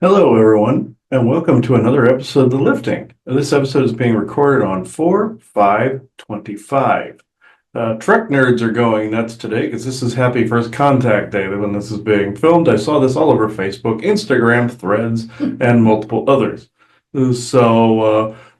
Hello, everyone, and welcome to another episode of The Lifting. This episode is being recorded on 4/5/25. Trek nerds are going nuts today because this is Happy First Contact Day when this is being filmed. I saw this all over Facebook, Instagram, Threads, and multiple others.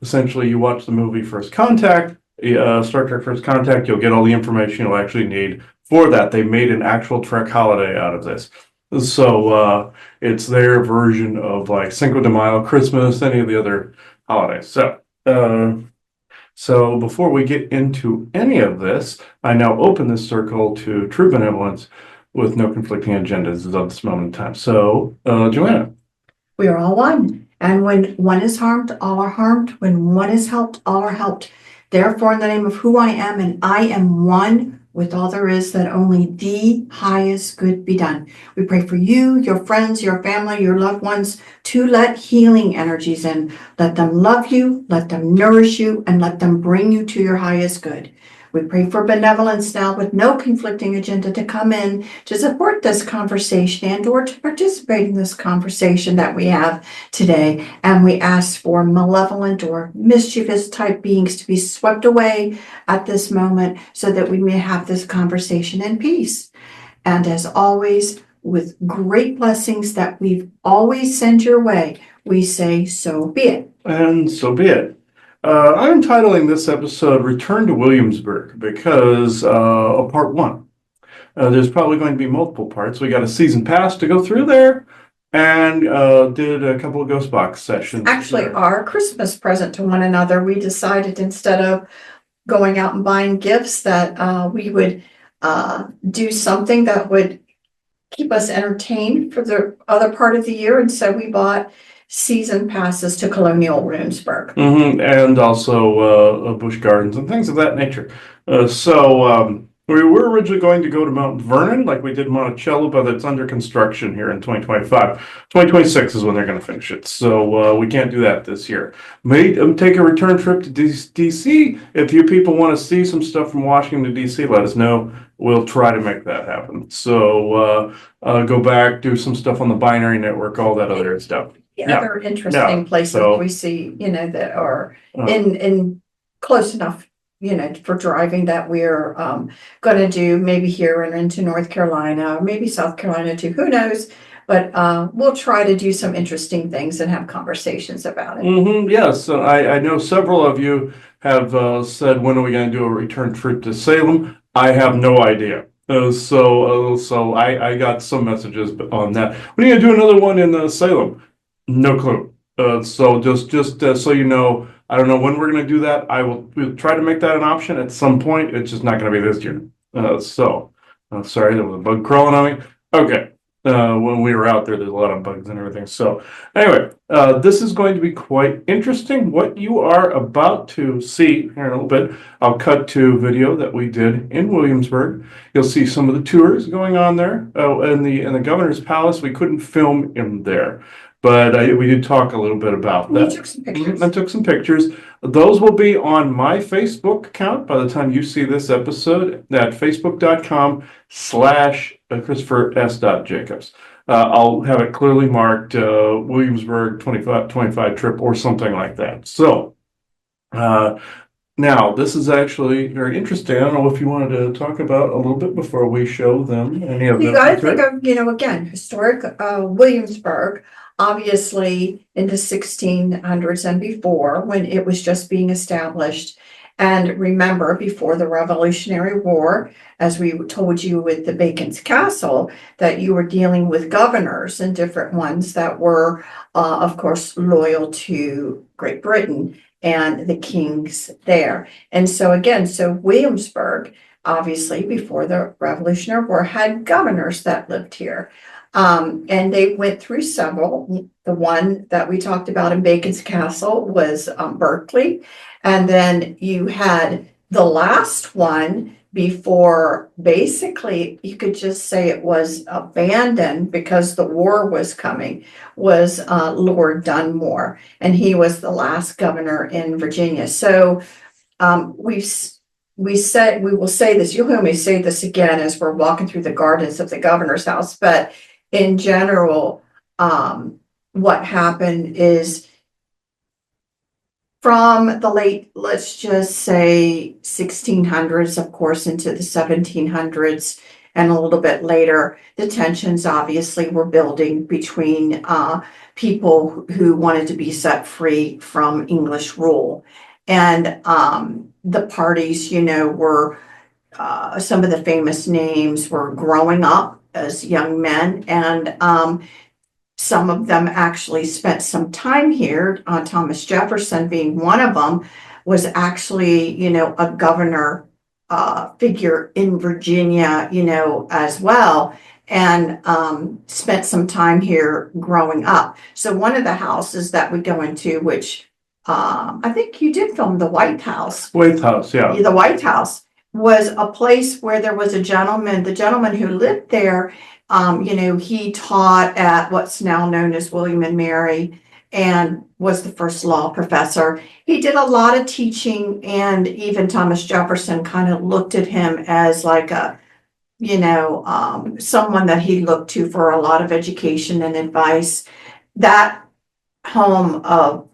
Essentially, you watch the movie First Contact, Star Trek First Contact, you'll get all the information you'll actually need for that. They made an actual Trek holiday out of this. It's their version of like Cinco de Mayo, Christmas, any of the other holidays. So before we get into any of this, I now open this circle to true benevolence with no conflicting agendas at this moment in time. So, Joanna. We are all one. And when one is harmed, all are harmed. When one is helped, all are helped. Therefore, in the name of who I am, and I am one with all there is, that only the highest good be done. We pray for you, your friends, your family, your loved ones, to let healing energies in. Let them love you, let them nourish you, and let them bring you to your highest good. We pray for benevolence now with no conflicting agenda to come in to support this conversation and or to participate in this conversation that we have today. And we ask for malevolent or mischievous type beings to be swept away at this moment so that we may have this conversation in peace. And as always, with great blessings that we've always sent your way, we say, so be it. And so be it. I'm titling this episode Return to Williamsburg because of part one. There's probably going to be multiple parts. We got a season pass to go through there and did a couple of ghost box sessions. Actually, our Christmas present to one another, we decided instead of going out and buying gifts that we would do something that would keep us entertained for the other part of the year. And so we bought season passes to Colonial Williamsburg. And also Busch Gardens and things of that nature. We were originally going to go to Mount Vernon like we did Monticello, but it's under construction here in 2025. 2026 is when they're going to finish it. So we can't do that this year. May take a return trip to DC. If you people want to see some stuff from Washington, D.C., let us know. We'll try to make that happen. So go back, do some stuff on the binary network, all that other stuff. Other interesting places we see, that are in close enough, for driving that we're going to do maybe here and into North Carolina, or maybe South Carolina too, who knows? But we'll try to do some interesting things and have conversations about it. Yes, I know several of you have said, when are we going to do a return trip to Salem? I have no idea. So I got some messages on that. When are you going to do another one in Salem? No clue. So just so you know, I don't know when we're going to do that. We'll try to make that an option at some point. It's just not going to be this year. Sorry, there was a bug crawling on me. Okay. When we were out there's a lot of bugs and everything. So anyway, this is going to be quite interesting. What you are about to see here in a little bit, I'll cut to video that we did in Williamsburg. You'll see some of the tours going on there. In the governor's palace, we couldn't film in there. But we did talk a little bit about that. We took some pictures. I took some pictures. Those will be on my Facebook account by the time you see this episode at facebook.com/Christopher S. Jacobs. I'll have it clearly marked Williamsburg 25 trip or something like that. So now this is actually very interesting. I don't know if you wanted to talk about a little bit before we show them any of them. You got to think of, again, historic Williamsburg. Obviously in the 1600s and before, when it was just being established. And remember, before the Revolutionary War, as we told you with the Bacon's Castle, that you were dealing with governors and different ones that were, of course, loyal to Great Britain and the kings there. And so again, Williamsburg, obviously before the Revolutionary War, had governors that lived here. And they went through several. The one that we talked about in Bacon's Castle was Berkeley. And then you had the last one before, basically, you could just say it was abandoned because the war was coming, was Lord Dunmore. And he was the last governor in Virginia. So we will say this, you'll hear me say this again as we're walking through the gardens of the governor's house, but in general, what happened is from the late, let's just say 1600s, of course, into the 1700s, and a little bit later, the tensions obviously were building between people who wanted to be set free from English rule. And the parties, were some of the famous names were growing up as young men, and some of them actually spent some time here. Thomas Jefferson being one of them, was actually, a governor figure in Virginia, as well, and spent some time here growing up. So one of the houses that we go into, which I think you did film, the White House. White House, yeah. The White House was a place where there was a gentleman, the gentleman who lived there, he taught at what's now known as William and Mary and was the first law professor. He did a lot of teaching, and even Thomas Jefferson kind of looked at him as like a, someone that he looked to for a lot of education and advice. That home of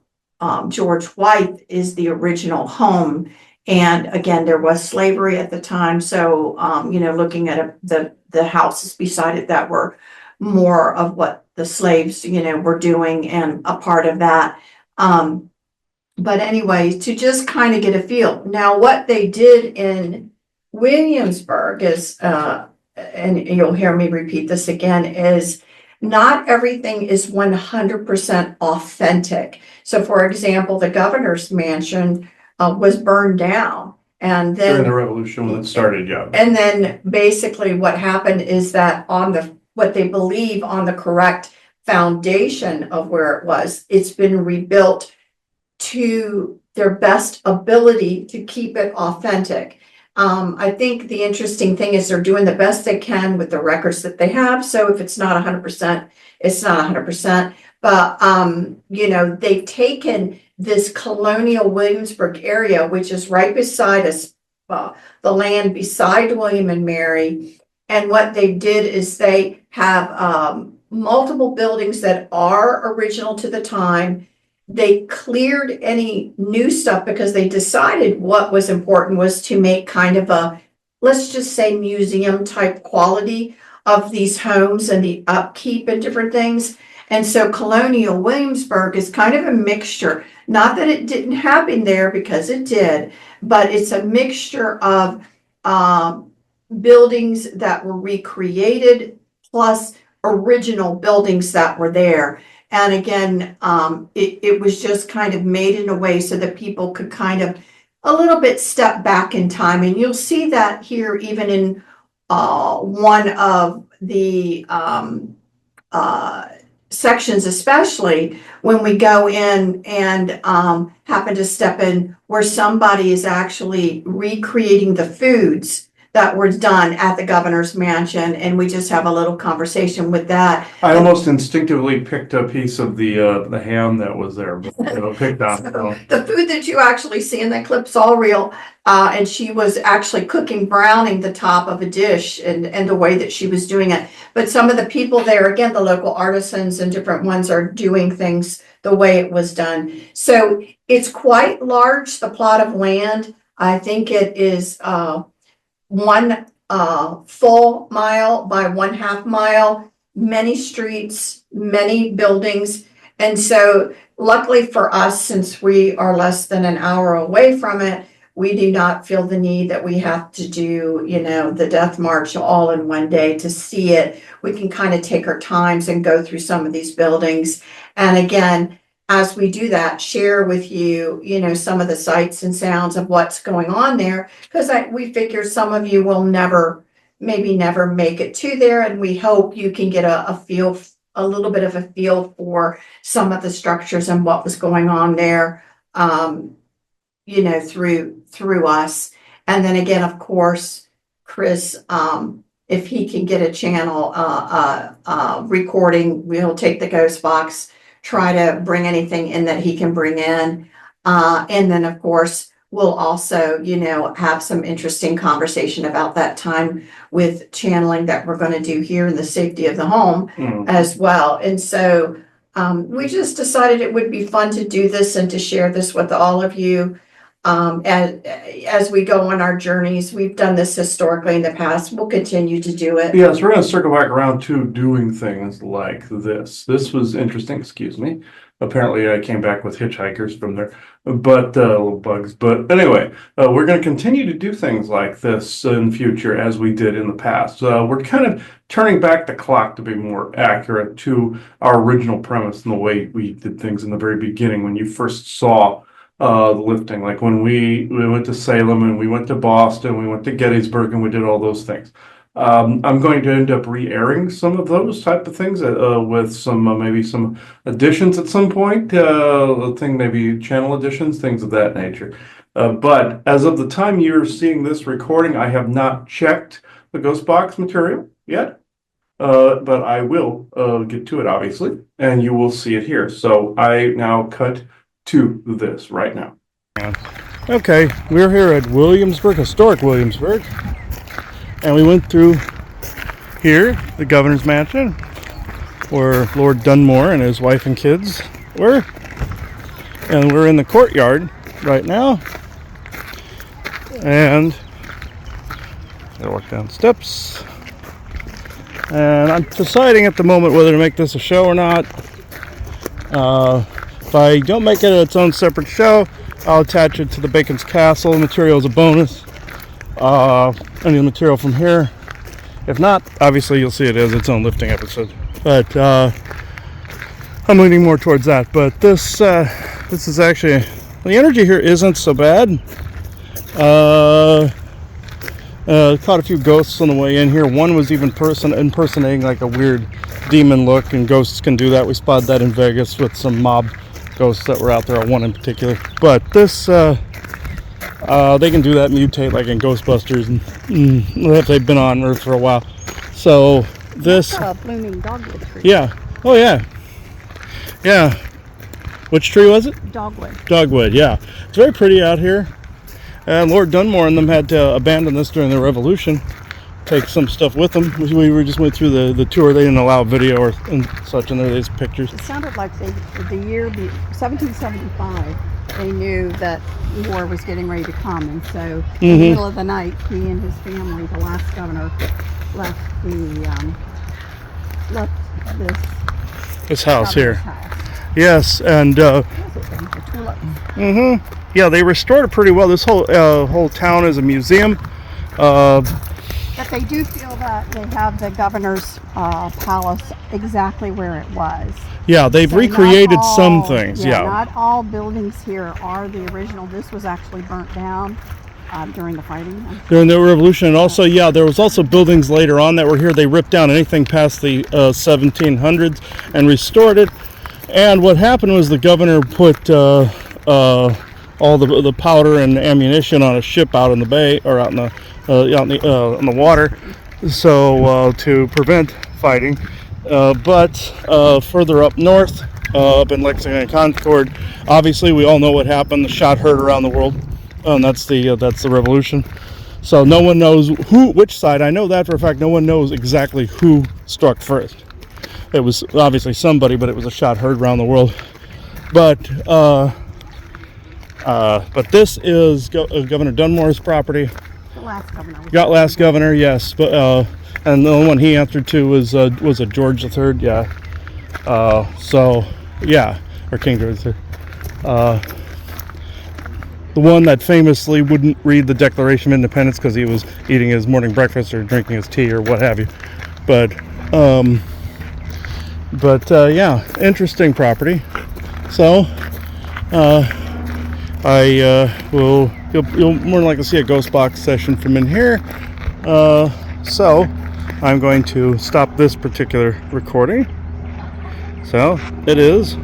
George White is the original home. And again, there was slavery at the time. So, looking at the houses beside it that were more of what the slaves, were doing and a part of that. But anyway, to just kind of get a feel. Now, what they did in Williamsburg is, and you'll hear me repeat this again, is not everything is 100% authentic. So, for example, the governor's mansion was burned down. And then During the revolution when it started, yeah. And then basically what happened is that on what they believe on the correct foundation of where it was, it's been rebuilt to their best ability to keep it authentic. I think the interesting thing is they're doing the best they can with the records that they have. So if it's not 100%, it's not 100%. But, they've taken this colonial Williamsburg area, which is right beside us, the land beside William and Mary. And what they did is they have multiple buildings that are original to the time. They cleared any new stuff because they decided what was important was to make kind of a, let's just say, museum type quality of these homes and the upkeep and different things. And so colonial Williamsburg is kind of a mixture, not that it didn't happen there, because it did, but it's a mixture of buildings that were recreated plus original buildings that were there. And again, it was just kind of made in a way so that people could kind of a little bit step back in time. And you'll see that here even in one of the sections, especially when we go in and happen to step in where somebody is actually recreating the foods that were done at the governor's mansion, and we just have a little conversation with that. I almost instinctively picked a piece of the ham that was there, picked on. So. The food that you actually see in that clip's all real, and she was actually browning the top of a dish, and the way that she was doing it. But some of the people there, again, the local artisans and different ones, are doing things the way it was done. So it's quite large, the plot of land. I think it is 1 full mile by 1/2 mile, many streets, many buildings. And so luckily for us, since we are less than an hour away from it, we do not feel the need that we have to do, the Death March all in one day to see it. We can kind of take our times and go through some of these buildings. And again, as we do that, share with you, some of the sights and sounds of what's going on there, because we figure some of you will never make it to there, and we hope you can get a little bit of a feel for some of the structures and what was going on there, through us. And then again, of course, Chris, if he can get a channel recording, we'll take the ghost box, try to bring anything in that he can bring in. And then, of course, we'll also, have some interesting conversation about that time with channeling that we're going to do here in the safety of the home as well. And so We just decided it would be fun to do this and to share this with all of you. As we go on our journeys, we've done this historically in the past. We'll continue to do it. Yes, we're going to circle back around to doing things like this. This was interesting, excuse me. Apparently I came back with hitchhikers from there, but little bugs. But anyway, we're going to continue to do things like this in the future as we did in the past. We're kind of turning back the clock to be more accurate to our original premise and the way we did things in the very beginning when you first saw the lifting, like when we went to Salem and we went to Boston, we went to Gettysburg and we did all those things. I'm going to end up re-airing some of those type of things with some maybe some additions at some point. Maybe channel additions, things of that nature. But as of the time you're seeing this recording, I have not checked the ghost box material yet. But I will get to it, obviously, and you will see it here. So I now cut to this right now. Okay, we're here at Williamsburg, historic Williamsburg, and we went through here, the governor's mansion, where Lord Dunmore and his wife and kids were, and we're in the courtyard right now, and gotta walk down steps, and I'm deciding at the moment whether to make this a show or not. If I don't make it its own separate show, I'll attach it to the Bacon's Castle material as a bonus. Any material from here. If not, obviously you'll see it as its own lifting episode. But I'm leaning more towards that. But this is actually, the energy here isn't so bad. Caught a few ghosts on the way in here. One was even impersonating like a weird demon look, and ghosts can do that. We spotted that in Vegas with some mob ghosts that were out there, one in particular. But this, they can do that, mutate like in Ghostbusters, and if they've been on Earth for a while. So this, that's a blooming dogwood tree. yeah, oh yeah, yeah. Which tree was it? Dogwood. Dogwood, yeah. It's very pretty out here. And Lord Dunmore and them had to abandon this during the Revolution. Take some stuff with them. We just went through the tour. They didn't allow video or and such in there. There's pictures. It sounded like the year 1775, they knew that war was getting ready to come, and so in the middle of the night, he and his family, the last governor, left This house here. House. Yes, and yeah, they restored it pretty well. This whole town is a museum. But they do feel that they have the governor's palace exactly where it was. Yeah, they've So recreated not all- some things. Yeah. Not all buildings here are the original. This was actually burnt down during the fighting. During the Revolution, and also, yeah, there was also buildings later on that were here. They ripped down anything past the 1700s and restored it. And what happened was the governor put all the powder and ammunition on a ship out in the bay, or out in the on the water, so to prevent fighting. But further up north, up in Lexington and Concord, obviously we all know what happened. The shot heard around the world, and that's the Revolution. So no one knows which side. I know that for a fact. No one knows exactly who struck first. It was obviously somebody, but it was a shot heard around the world. But this is Governor Dunmore's property. The last governor. Last governor, yes. But and the only one he answered to was a George III. Yeah. So yeah, or King George III. The one that famously wouldn't read the Declaration of Independence because he was eating his morning breakfast or drinking his tea or what have you. But yeah, interesting property. So you'll more than likely see a ghost box session from in here. So I'm going to stop this particular recording. So it is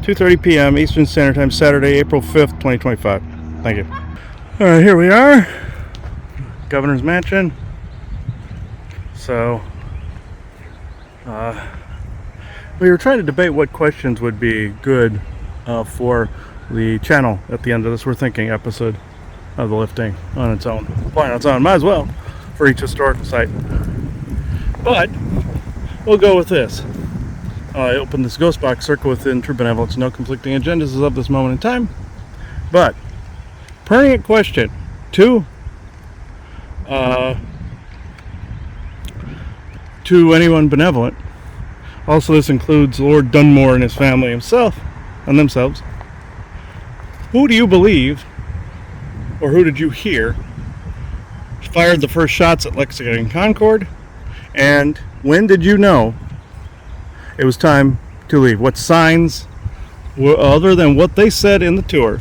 2:30 p.m. Eastern Standard Time, Saturday, April 5th, 2025. Thank you. All right, here we are, Governor's Mansion. So we were trying to debate what questions would be good for the channel at the end of this. We're thinking episode of the lifting on its own. Point on its own, might as well, for each historical site. But we'll go with this. I opened this ghost box, circle within true benevolence, no conflicting agendas as of this moment in time. But, pertinent question to anyone benevolent. Also, this includes Lord Dunmore and his family himself and themselves. Who do you believe, or who did you hear, fired the first shots at Lexington and Concord? And when did you know it was time to leave? What signs, other than what they said in the tour,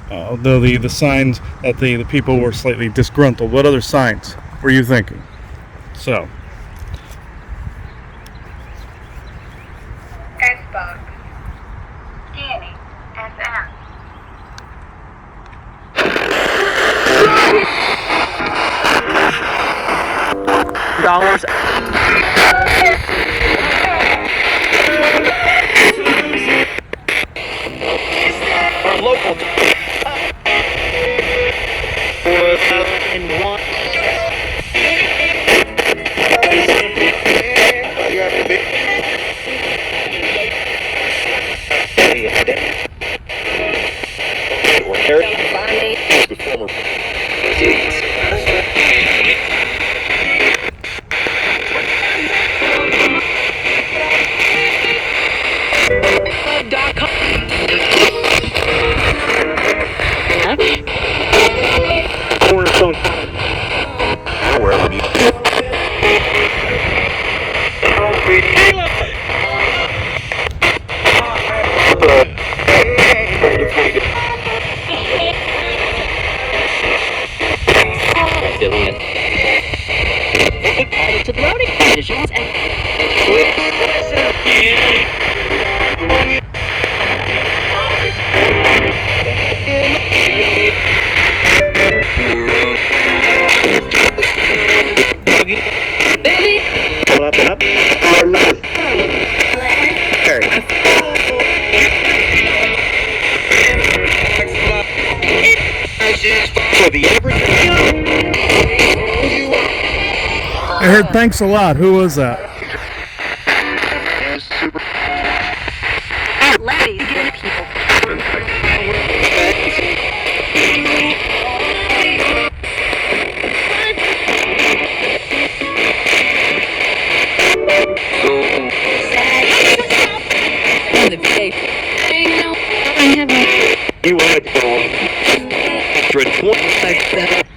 the signs that the people were slightly disgruntled, what other signs were you thinking? So, Facebook. Danny. SM. Dollars. Our local. And one. I heard thanks a lot. Who was that? Ladies, good people. You want to go 120 like that.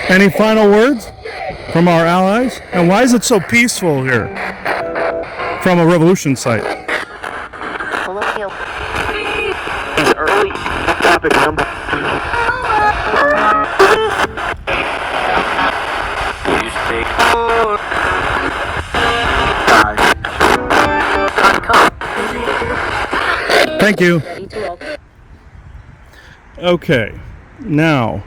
Any final words from our allies? And why is it so peaceful here from a revolution site? Colonial. Early topic number. Thank you. Okay, now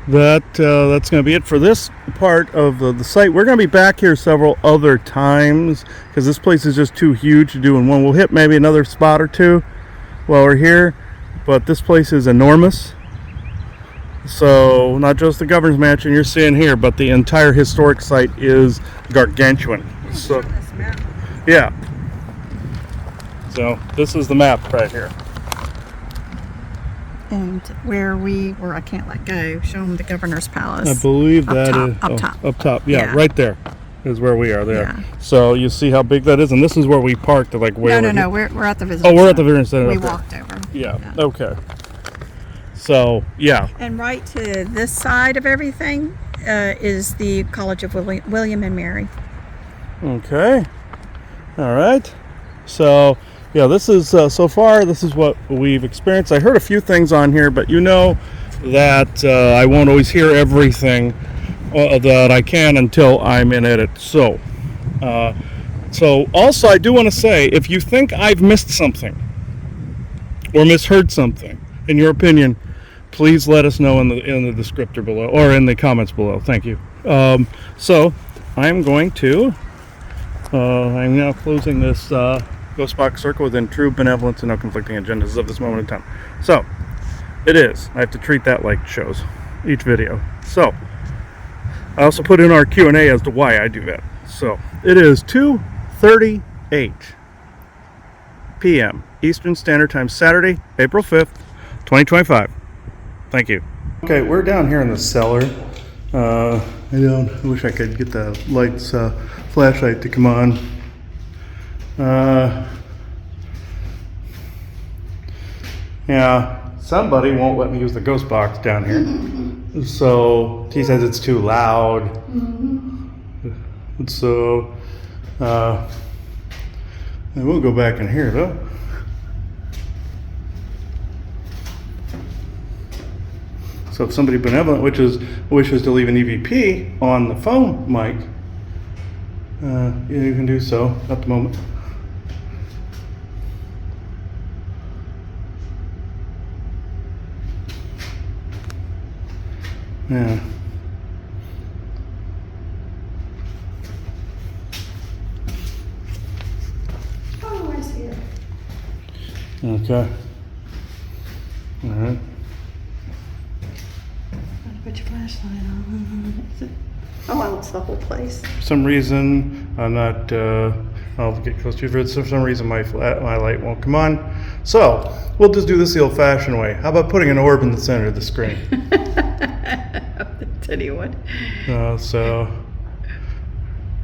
that's going to be it for this part of the site. We're going to be back here several other times because this place is just too huge to do in one. We'll hit maybe another spot or two while we're here, but this place is enormous. So not just the governor's mansion you're seeing here, but the entire historic site is gargantuan. So yeah. So this is the map right here. And where I can't let go, show them the governor's palace. I believe that is up top. Yeah, right there is where we are there. Yeah. So you see how big that is, and this is where we parked. Like way No, we're at the visitor. Oh, we're at the visitor center. We up there. walked over. Yeah. Okay. So yeah. And right to this side of everything is the College of William and Mary. Okay. All right. So yeah, this is so far. This is what we've experienced. I heard a few things on here, but you know that I won't always hear everything that I can until I'm in it. So also I do want to say, if you think I've missed something or misheard something, in your opinion, please let us know in the descriptor below, or in the comments below. Thank you. So I'm going to, I'm now closing this Ghost Box Circle within true benevolence and no conflicting agendas of this moment in time. So it is. I have to treat that like shows each video. So I also put in our Q&A as to why I do that. So it is 2:38 p.m. Eastern Standard Time, Saturday, April 5th, 2025. Thank you. Okay, we're down here in the cellar. I wish I could get the lights, flashlight to come on. Yeah, somebody won't let me use the ghost box down here. So he says it's too loud. So and we'll go back in here though. So if somebody benevolent wishes to leave an EVP on the phone mic, you can do so at the moment. Yeah. Oh, I see it. Okay. All right. Put your flashlight on. Oh, well, it's the whole place. For some reason, I'm not. I'll get close to you. For some reason, my light won't come on. So we'll just do this the old-fashioned way. How about putting an orb in the center of the screen? Anyone? So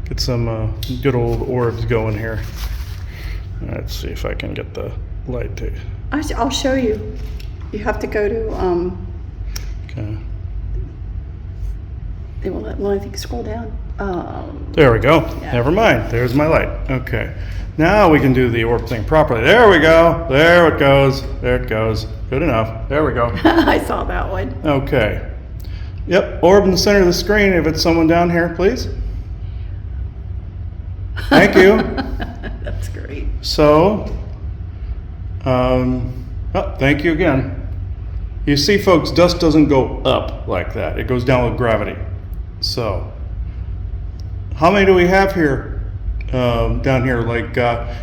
get some good old orbs going here. Let's see if I can get the light to. I'll show you. You have to go to Okay. They will let. Well, I think scroll down. There we go. Yeah. Never mind. There's my light. Okay. Now we can do the orb thing properly. There we go. There it goes. There it goes. Good enough. There we go. I saw that one. Okay. Yep. Orb in the center of the screen. If it's someone down here, please. Thank you. That's great. So, thank you again. You see, folks, dust doesn't go up like that. It goes down with gravity. So, how many do we have here, down here? Like,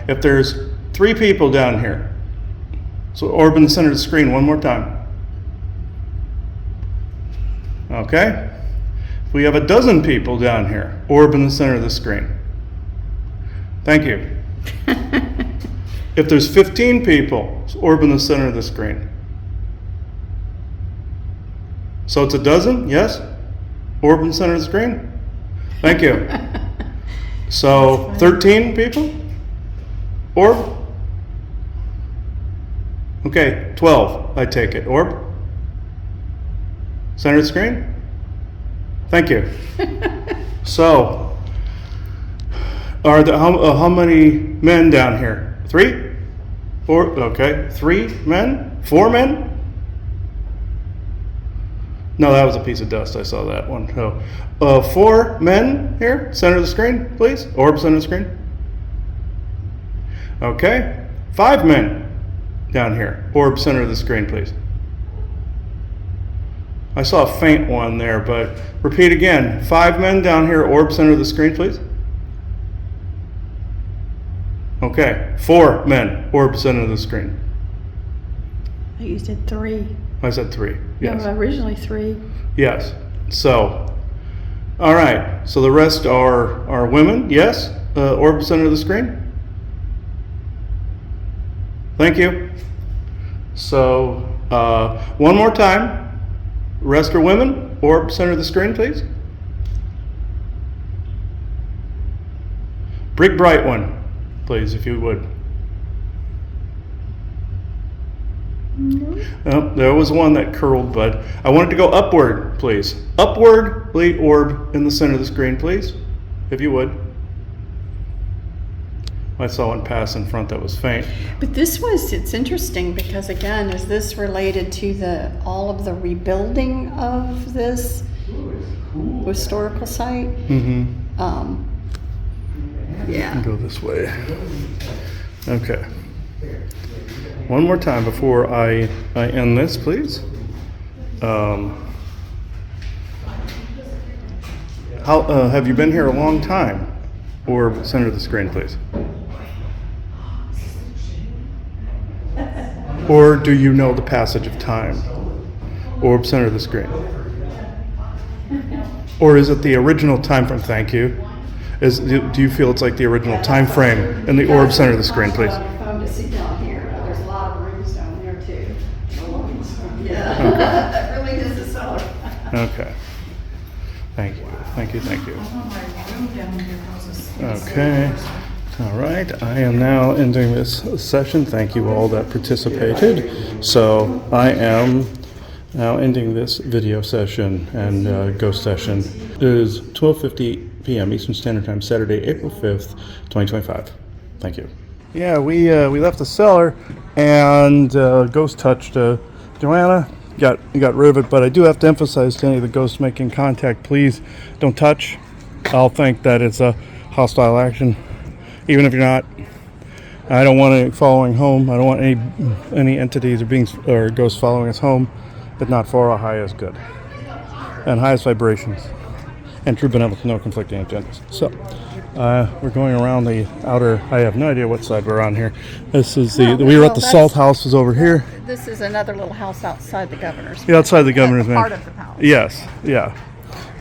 if there's 3 people down here, so orb in the center of the screen one more time. Okay? We have 12 people down here, orb in the center of the screen. Thank you. If there's 15 people, it's orb in the center of the screen. So it's 12, yes? Orb in the center of the screen? Thank you. So 13 people? Orb? Okay, 12, I take it. Orb? Center of the screen? Thank you. So, are there, how many men down here? 3? 4? Okay, 3 men? 4 men? No, that was a piece of dust. I saw that one. So, 4 men here, center of the screen, please. Orb center of the screen. Okay, 5 men down here. Orb center of the screen, please. I saw a faint one there, but repeat again. 5 men down here. Orb center of the screen, please. Okay, 4 men. Orb center of the screen. You said 3. I said 3. Yes. No, originally 3. Yes. So, all right. So the rest are women. Yes. Orb center of the screen. Thank you. So one more time. Rest are women. Orb center of the screen, please. Big bright one, please, if you would. Oh, there was one that curled, but I want it to go upward, please. Upwardly orb in the center of the screen, please, if you would. I saw one pass in front that was faint. But it's interesting because, again, is this related to all of the rebuilding of this historical site? Mm-hmm. Yeah. Go this way. Okay. One more time before I end this, please. How have you been here a long time? Or center the screen, please. Or do you know the passage of time? Orb, center the screen. Or is it the original time frame? Thank you. Do you feel it's like the original time frame in the orb, center the screen, please? Phone to sit down here. There's a lot of rooms down there too. Yeah. That really is a cellar. Okay. Thank you. Thank you. Thank you. Okay. All right. I am now ending this session. Thank you all that participated. So I am now ending this video session and ghost session. It is 12:50 p.m. Eastern Standard Time, Saturday, April 5th, 2025. Thank you. Yeah, we left the cellar and ghost touched Joanna. Got rid of it, but I do have to emphasize to any of the ghosts making contact, please don't touch. I'll think that it's a hostile action, even if you're not. I don't want any following home. I don't want any entities or beings or ghosts following us home, but not far or high is good. And highest vibrations. And true benevolence, no conflicting agendas. So, we're going around the outer, I have no idea what side we're on here. This is we were at the salt house was over here. This is another little house outside the governor's. Yeah, outside the governor's Part mansion. of the palace. Yes, yeah.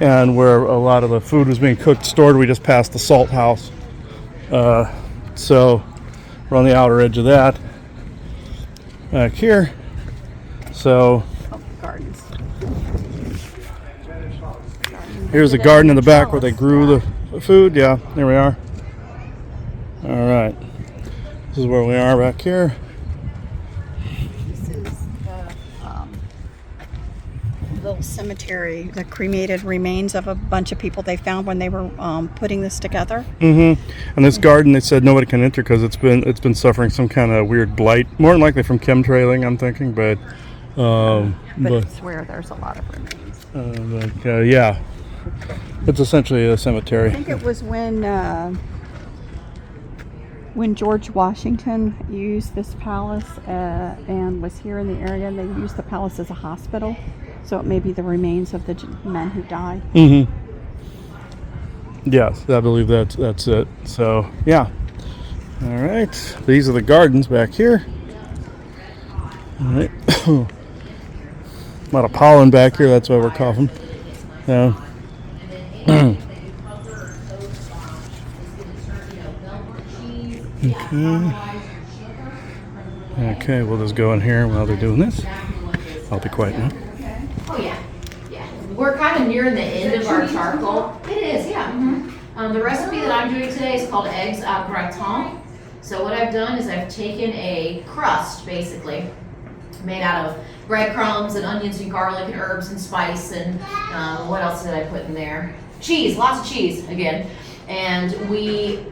And where a lot of the food was being cooked, stored, we just passed the salt house. So, we're on the outer edge of that. Back here. So, Gardens. here's the garden in the back where they grew the food. Yeah, there we are. All right. This is where we are back here. This is the little cemetery, the cremated remains of a bunch of people they found when they were putting this together. Mm-hmm. And this garden, they said nobody can enter because it's been suffering some kind of weird blight. More than likely from chemtrailing, I'm thinking, but It's where there's a lot of remains. yeah, it's essentially a cemetery. I think it was when George Washington used this palace and was here in the area, and they used the palace as a hospital. So it may be the remains of the men who died. Mm-hmm. Yes, I believe that's it. So yeah. All right. These are the gardens back here. All right. A lot of pollen back here. That's why we're coughing. Yeah. Okay, we'll just go in here while they're doing this. I'll be quiet now. Oh, yeah. We're kind of nearing the end of our charcoal. It is, yeah. Mm-hmm. The recipe that I'm doing today is called eggs au gratin. So what I've done is I've taken a crust, basically, made out of breadcrumbs and onions and garlic and herbs and spice and what else did I put in there? Cheese, lots of cheese, again. And we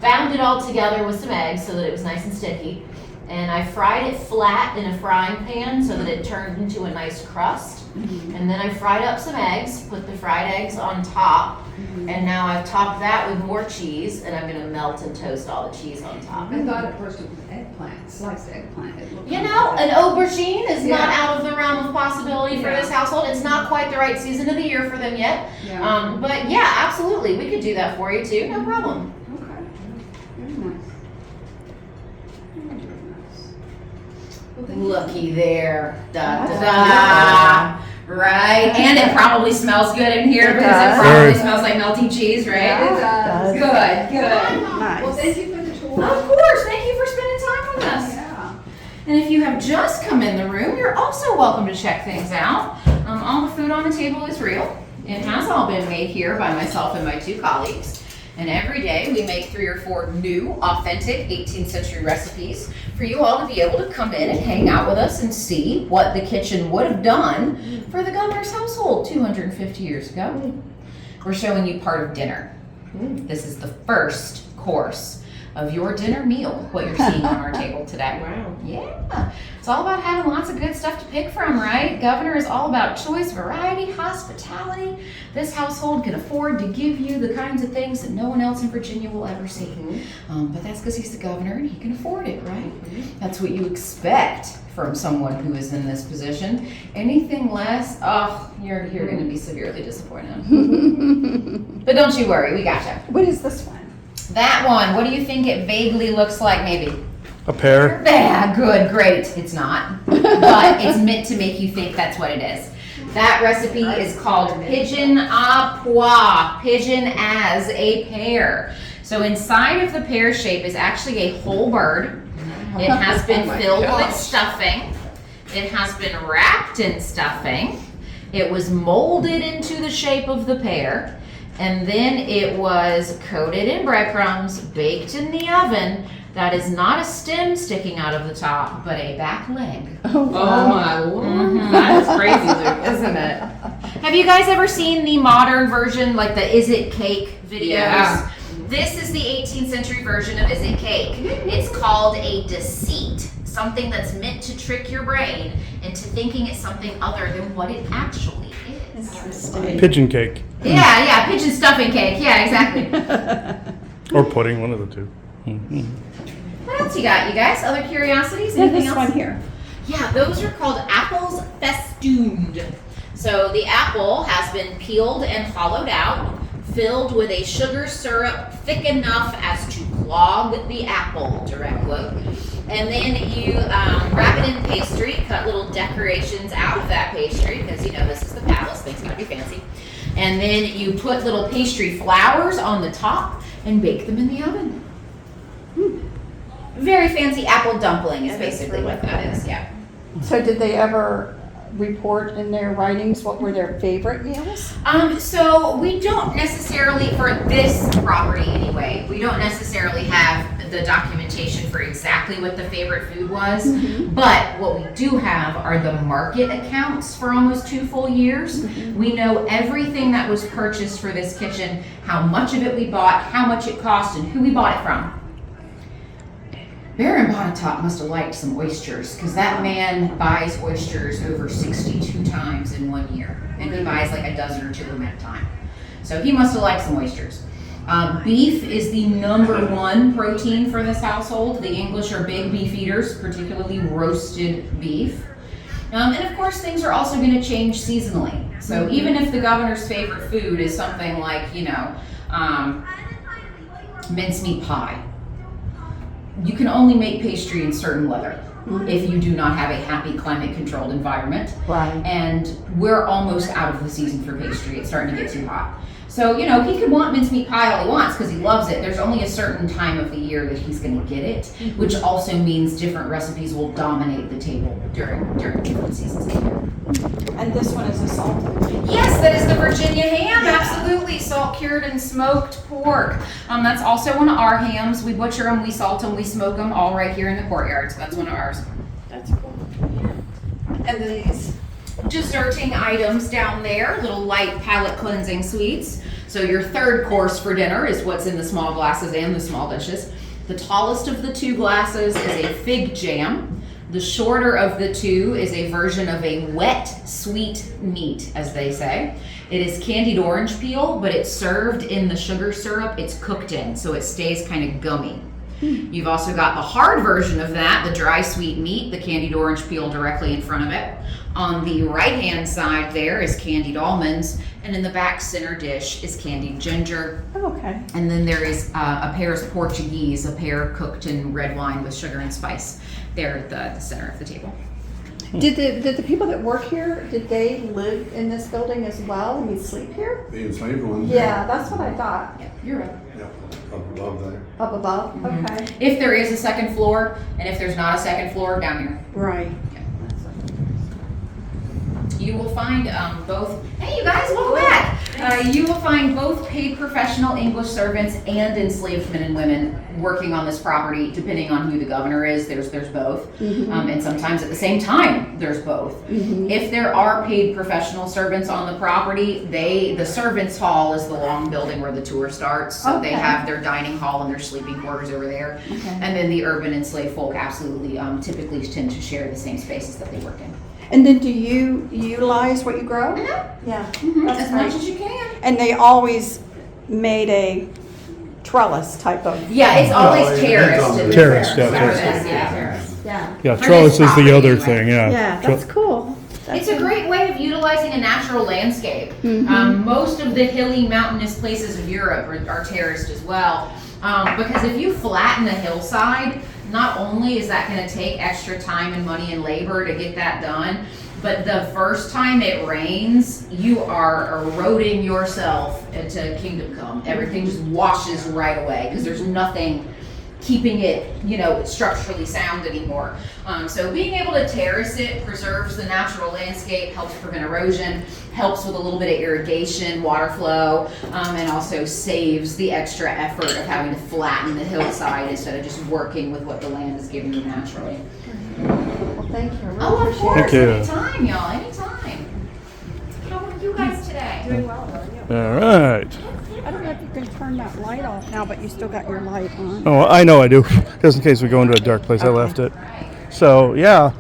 bound it all together with some eggs so that it was nice and sticky. And I fried it flat in a frying pan so that it turned into a nice crust. Mm-hmm. And then I fried up some eggs, put the fried eggs on top, and now I've topped that with more cheese, and I'm going to melt and toast all the cheese on top. I thought at first it was eggplant, sliced eggplant. You know, an aubergine is not out of the realm of possibility for this household. It's not quite the right season of the year for them yet. Yeah. But yeah, absolutely. We could do that for you too. No problem. Okay. Very nice. Looky there. Da da da. Right? And it probably smells good in here because it probably smells like melting cheese, right? It does. Good. Nice. Well, thank you for the tour. Of course. Thank you for spending time with us. Yeah. And if you have just come in the room, you're also welcome to check things out. All the food on the table is real. It has all been made here by myself and my 2 colleagues. And every day we make 3 or 4 new, authentic 18th century recipes for you all to be able to come in and hang out with us and see what the kitchen would have done for the governor's household 250 years ago. We're showing you part of dinner. This is the first course of your dinner meal, what you're seeing on our table today. Wow. Yeah, it's all about having lots of good stuff to pick from, right? Governor is all about choice, variety, hospitality. This household can afford to give you the kinds of things that no one else in Virginia will ever see. But that's because he's the governor and he can afford it, right? That's what you expect from someone who is in this position. Anything less, you're going to be severely disappointed. But don't you worry, we gotcha. What is this one? That one, what do you think it vaguely looks like, maybe? A pear? Yeah, good, great. It's not, but it's meant to make you think that's what it is. That recipe is called pigeon à pois, pigeon as a pear. So inside of the pear shape is actually a whole bird. It has been filled with stuffing. It has been wrapped in stuffing. It was molded into the shape of the pear. And then it was coated in breadcrumbs, baked in the oven. That is not a stem sticking out of the top, but a back leg. Oh my lord. That is crazy, Luke, isn't it? Have you guys ever seen the modern version, like the Is It Cake videos? Yeah. This is the 18th century version of Is It Cake. It's called a deceit, something that's meant to trick your brain into thinking it's something other than what it actually is. Interesting. Pigeon cake. Yeah, pigeon stuffing cake. Yeah, exactly. Or pudding, one of the two. What else you got, you guys? Other curiosities? Yeah, Anything this else? one here. Yeah, those are called apples festooned. So the apple has been peeled and hollowed out, filled with a sugar syrup thick enough as to clog the apple, direct quote. And then you wrap it in pastry, cut little decorations out of that pastry, because you know this is the palace, things gotta be fancy. And then you put little pastry flowers on the top and bake them in the oven. Very fancy apple dumpling is basically what that is, yeah. So did they ever report in their writings what were their favorite meals? So we don't necessarily, for this property anyway, we don't necessarily have the documentation for exactly what the favorite food was, but what we do have are the market accounts for almost 2 full years. We know everything that was purchased for this kitchen, how much of it we bought, how much it cost, and who we bought it from. Baron Bonatop must have liked some oysters, because that man buys oysters over 62 times in 1 year, and he buys like a dozen or 2 of them at a time. So he must have liked some oysters. Beef is the #1 protein for this household. The English are big beef eaters, particularly roasted beef. And of course, things are also going to change seasonally. So even if the governor's favorite food is something like, mincemeat pie, you can only make pastry in certain weather if you do not have a happy climate-controlled environment. Right. And we're almost out of the season for pastry. It's starting to get too hot. So, he could want mincemeat pie all he wants because he loves it. There's only a certain time of the year that he's going to get it, which also means different recipes will dominate the table during different seasons of the year. And this one is a salted. Yes, that is the Virginia ham, absolutely. Salt cured and smoked pork. That's also one of our hams. We butcher them, we salt them, we smoke them, all right here in the courtyard. So that's one of ours. That's cool. And these. Desserting items down there, little light palate cleansing sweets. So your third course for dinner is what's in the small glasses and the small dishes. The tallest of the 2 glasses is a fig jam. The shorter of the 2 is a version of a wet sweet meat, as they say. It is candied orange peel, but it's served in the sugar syrup it's cooked in, so it stays kind of gummy. You've also got the hard version of that, the dry sweet meat, the candied orange peel directly in front of it. On the right-hand side there is candied almonds, and in the back center dish is candied ginger. Okay. And then there is a pear's Portuguese, a pear cooked in red wine with sugar and spice there at the center of the table. Did the people that work here, did they live in this building as well? And sleep here? The enslaved ones. Yeah, that's what I thought. Yeah, you're right. Yeah, up above there. Up above? Okay. If there is a second floor, and if there's not a second floor, down here. Right. You will find both. Hey, you guys, welcome back. You will find both paid professional English servants and enslaved men and women working on this property, depending on who the governor is. There's both. And sometimes at the same time, there's both. If there are paid professional servants on the property, the servants' hall is the long building where the tour starts. So they have their dining hall and their sleeping quarters over there. And then the urban enslaved folk absolutely typically tend to share the same spaces that they work in. And then do you utilize what you grow? Yeah. That's As great. much as you can. And they always made a trellis type of. Yeah, it's always terraced. to the Terraced, terrace. yeah, terraced. Yeah. Yeah. Yeah, For trellis this is the other property, thing, yeah. Yeah, that's cool. It's a great way of utilizing a natural landscape. Most of the hilly, mountainous places of Europe are terraced as well. Because if you flatten the hillside, not only is that going to take extra time and money and labor to get that done, but the first time it rains, you are eroding yourself into kingdom come. Everything just washes right away because there's nothing keeping it, structurally sound anymore. So being able to terrace it preserves the natural landscape, helps prevent erosion, helps with a little bit of irrigation, water flow, and also saves the extra effort of having to flatten the hillside instead of just working with what the land is giving you naturally. Well, thank you. I really Oh, of appreciate course, Thank you. anytime, y'all, anytime. How are you guys today? Doing well, how are you? All right. I don't know if you can turn that light off now, but you still got your light on. Oh, I know I do. Just in case we go into a dark place, I left it. So, yeah,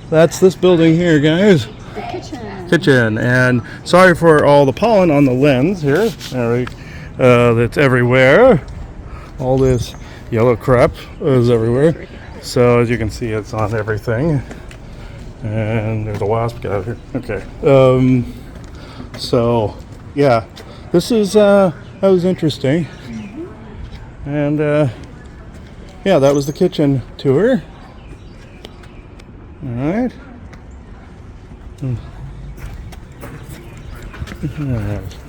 that's this building here, guys. The kitchen. Kitchen. And sorry for all the pollen on the lens here. That's everywhere. All this yellow crap is everywhere. So, as you can see, it's on everything. And there's a wasp. Get out of here. Okay. So, yeah, this is, that was interesting. And, yeah, that was the kitchen tour. All right.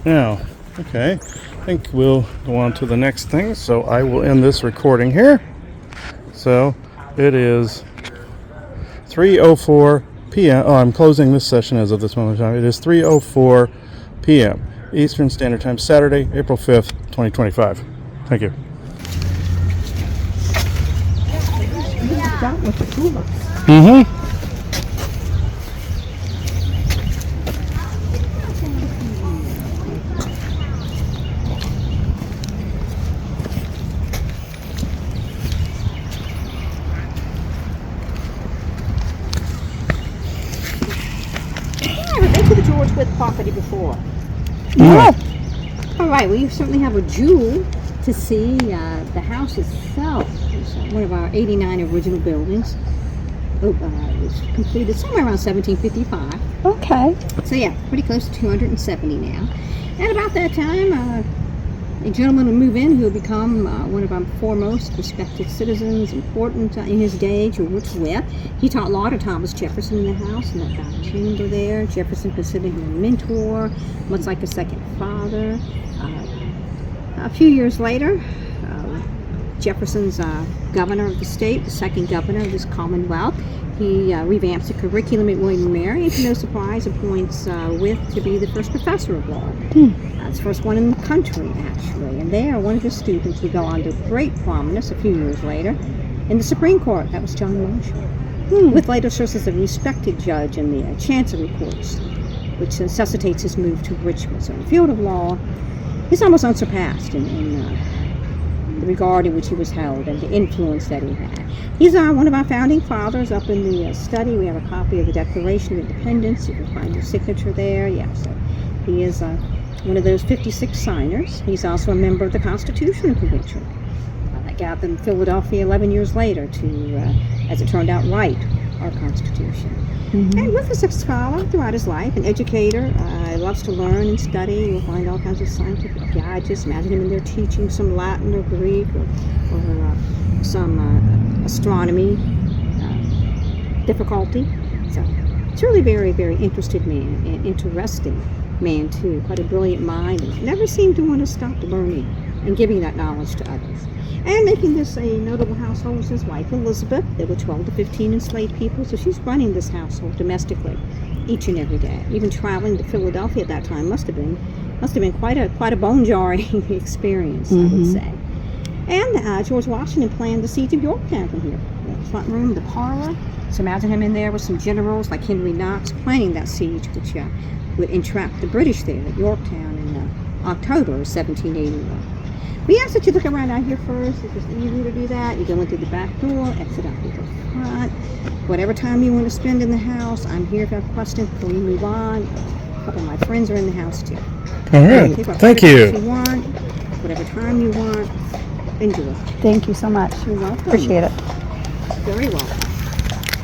Now, okay, I think we'll go on to the next thing. So I will end this recording here. So it is 3:04 p.m. Oh, I'm closing this session as of this moment in time. It is 3:04 p.m. Eastern Standard Time, Saturday, April 5th, 2025. Thank you. Mm-hmm. I've been to the George Wythe property before. Yeah. All right, well, you certainly have a jewel to see. The house itself is one of our 89 original buildings. It was completed somewhere around 1755. Okay. So yeah, pretty close to 270 now. And about that time, a gentleman would move in who would become one of our foremost respected citizens, important in his day, George Wythe. He taught law to Thomas Jefferson in the house, and that diamond chamber there. Jefferson considered him a mentor, much like a second father. A few years later, Jefferson's governor of the state, the second governor of this Commonwealth. He revamps the curriculum at William & Mary, and to no surprise, appoints Wythe to be the first professor of law. That's the first one in the country, actually. And there, one of his students would go on to great prominence a few years later in the Supreme Court. That was John Marshall. Wythe later serves as a respected judge in the Chancery Courts, which necessitates his move to Richmond. So in the field of law, he's almost unsurpassed in the regard in which he was held and the influence that he had. He's one of our founding fathers. Up in the study, we have a copy of the Declaration of Independence. You can find his signature there. Yeah, so he is one of those 56 signers. He's also a member of the Constitutional Convention that gathered in Philadelphia 11 years later to, as it turned out, write our Constitution. And Wythe is a scholar throughout his life, an educator. He loves to learn and study. You'll find all kinds of scientific gadgets. Imagine him in there teaching some Latin or Greek or some astronomy difficulty. So it's really very, very interested man and interesting man too. Quite a brilliant mind, and never seemed to want to stop learning and giving that knowledge to others. And making this a notable household was his wife, Elizabeth. There were 12 to 15 enslaved people, so she's running this household domestically each and every day. Even traveling to Philadelphia at that time must have been Must have been quite a bone-jarring experience, I would say. And George Washington planned the siege of Yorktown from here. The front room, the parlor. So imagine him in there with some generals like Henry Knox planning that siege, which would entrap the British there at Yorktown in October of 1781. We ask that you look around out here first. It's just easy to do that. You go in through the back door, exit out through the front. Whatever time you want to spend in the house, I'm here if you have questions before you move on. A couple of my friends are in the house too. All right. Thank you. If you want, whatever time you want, enjoy. Thank you so much. You're welcome. Appreciate it. Very welcome.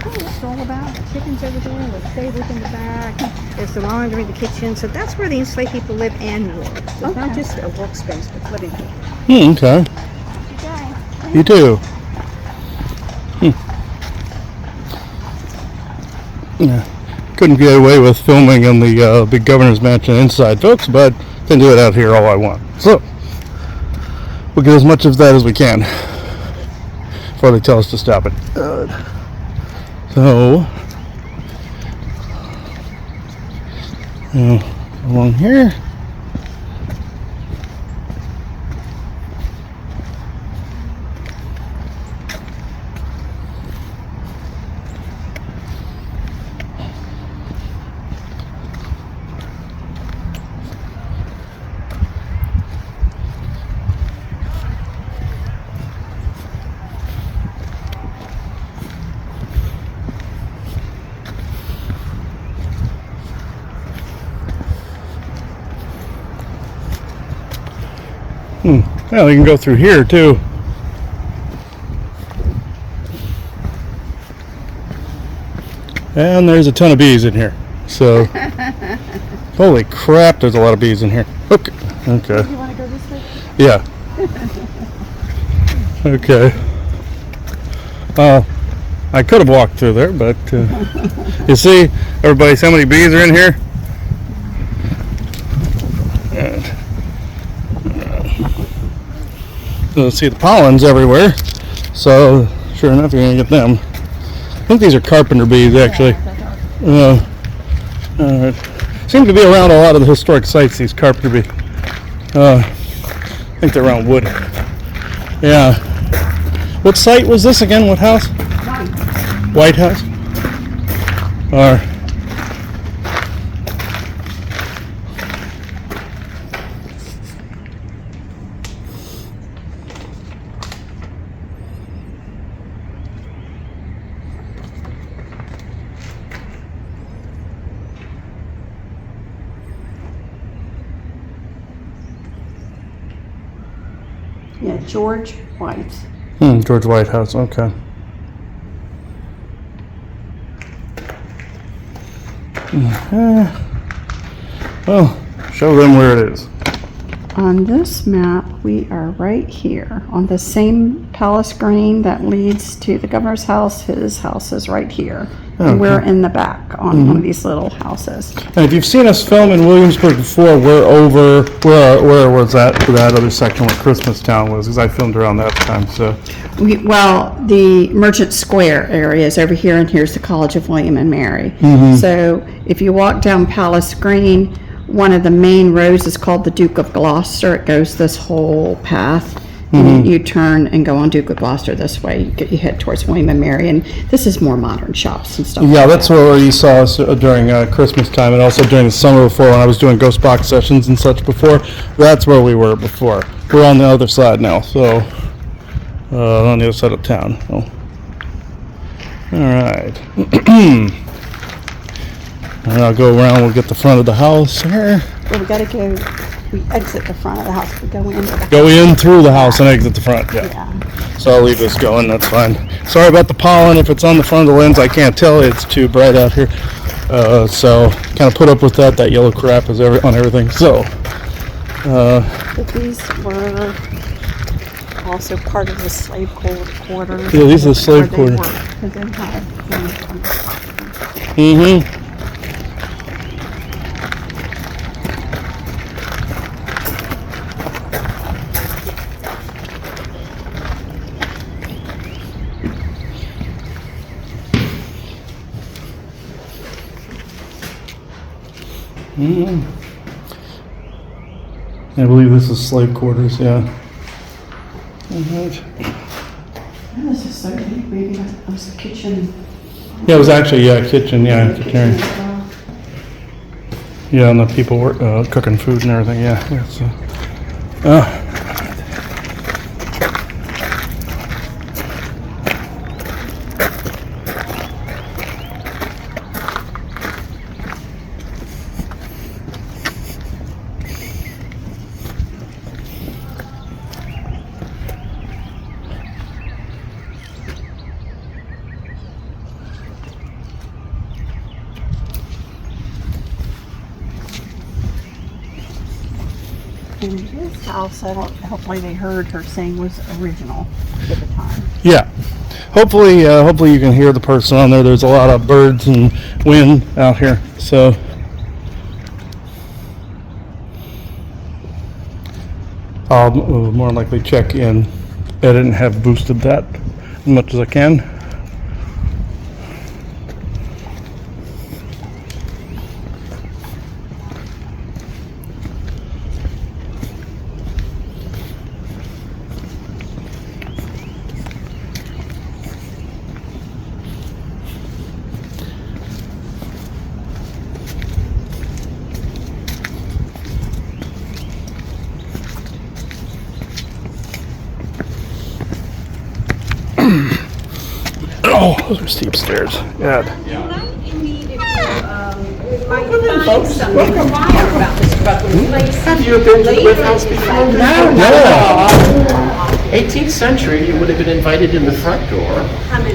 Oh, it's all about the chickens over there, the stables in the back. There's the laundry, the kitchen. So that's where the enslaved people live and work. So it's not just a workspace, but living here. Okay. You too. Yeah. Couldn't get away with filming in the big governor's mansion inside, folks, but can do it out here all I want. So we'll get as much of that as we can before they tell us to stop it. So along here. Well, you can go through here too. And there's a ton of bees in here. So, holy crap, there's a lot of bees in here. Okay. Okay. You want to go this way? Yeah. Okay. I could have walked through there, but you see, everybody, see how many bees are in here? You'll see the pollens everywhere, so sure enough you're going to get them. I think these are carpenter bees actually. Seem to be around a lot of the historic sites, these carpenter bees. I think they're around Wood. Yeah. What site was this again? What house? White House? Or Yeah, George White. George White House, okay. Well, show them where it is. On this map, we are right here on the same palace green that leads to the governor's house. His house is right here. And we're in the back on one of these little houses. And if you've seen us film in Williamsburg before, we're over, where was that other section where Christmastown was, because I filmed around that time, so. Well, the Merchant Square area is over here, and here's the College of William and Mary. So if you walk down Palace Green, one of the main roads is called the Duke of Gloucester. It goes this whole path. And you turn and go on Duke of Gloucester this way. You head towards William and Mary, and this is more modern shops and stuff. Yeah, like that's where you saw us during Christmas time, and also during the summer before when I was doing ghost box sessions and such before. That's where we were before. We're on the other side now, so on the other side of town. So. All right. And I'll go around. We'll get the front of the house here. Well, we gotta go. We exit the front of the house. We go in. Go in through the house and exit the front. Yeah. So I'll leave this going. That's fine. Sorry about the pollen. If it's on the front of the lens, I can't tell. It's too bright out here. So kind of put up with that. That yellow crap is on everything. So. But these were also part of the slave quarters. Yeah, these are the slave quarters. I believe this is slave quarters, yeah. Alright. This is so big, maybe that was the kitchen. Yeah, it was actually, kitchen, kitchen area. Yeah, and the people were cooking food and everything, yeah. So. And this house, hopefully they heard her saying was original at the time. Yeah. Hopefully you can hear the person on there. There's a lot of birds and wind out here, so. I'll more likely check in, edit, and have boosted that as much as I can. Oh, those are steep stairs. God. Have you been to the Whip House before? No. 18th century, you would have been invited in the front door.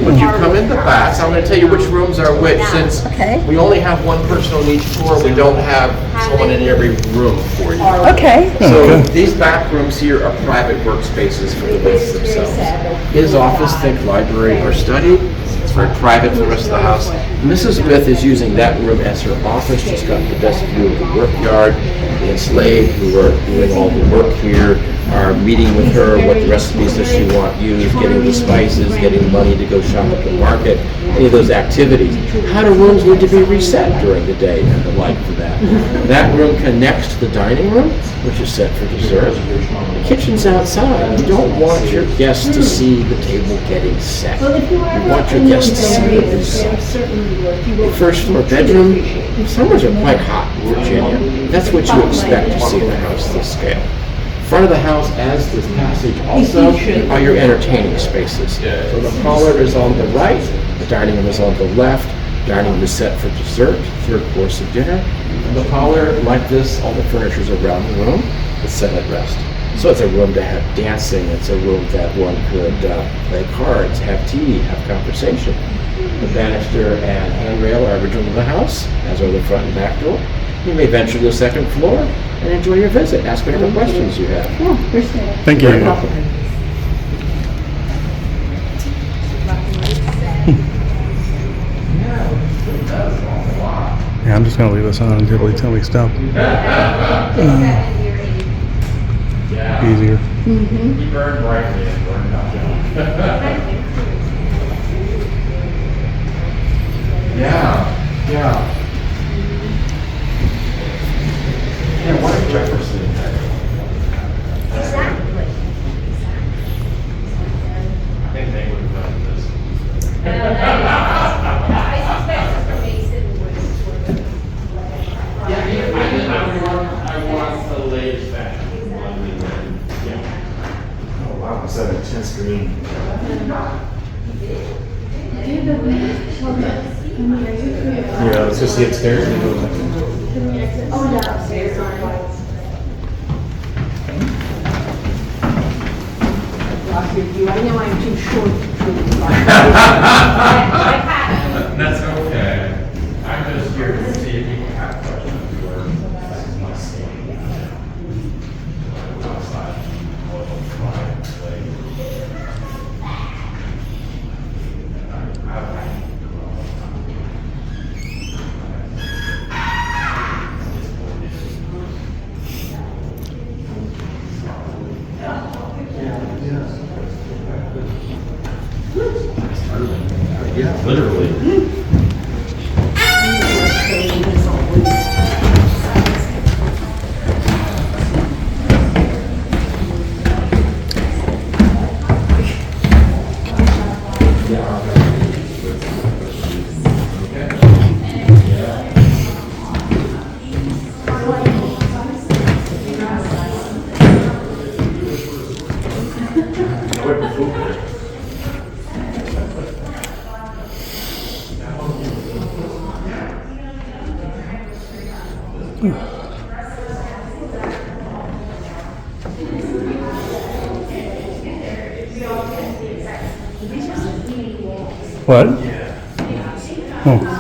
Would you come in the back? So I'm going to tell you which rooms are which, since we only have one person on each floor. We don't have someone in every room for you. Okay. So these back rooms here are private workspaces for the Whips themselves. His office, think library or study. It's very private for the rest of the house. Mrs. Smith is using that room as her office. She's got the best view of the work yard. The enslaved who are doing all the work here are meeting with her what the recipes that she wants used, getting the spices, getting money to go shop at the market, any of those activities. How do rooms need to be reset during the day and the like for that? That room connects to the dining room, which is set for dessert. The kitchen's outside. You don't want your guests to see the table getting set. You want your guests to see the reset. The first floor bedroom, summers are quite hot in Virginia. That's what you expect to see in a house this scale. Front of the house, as this passage also, are your entertaining spaces. So the parlor is on the right, the dining room is on the left. Dining room is set for dessert, third course of dinner. And the parlor, like this, all the furniture is around the room. It's set at rest. So it's a room to have dancing. It's a room that one could play cards, have tea, have conversation. The banister and handrail are original to the house, as are the front and back door. You may venture to the second floor and enjoy your visit. Ask whatever questions you have. Thank you. Yeah, I'm just going to leave this on until we stop. Easier. You burn brightly and burn not down. Yeah. Yeah, what if Jefferson Exactly. I think they would have done this. I suspect Mason was sort of. I want the latest fashion. Yeah. Oh wow, is that a 10 screen? Yeah, let's go see upstairs and go. Oh, yeah, upstairs. I know I'm too short to That's okay. I'm just here to see if you have questions or must see. Outside. Yeah, literally. What? Oh.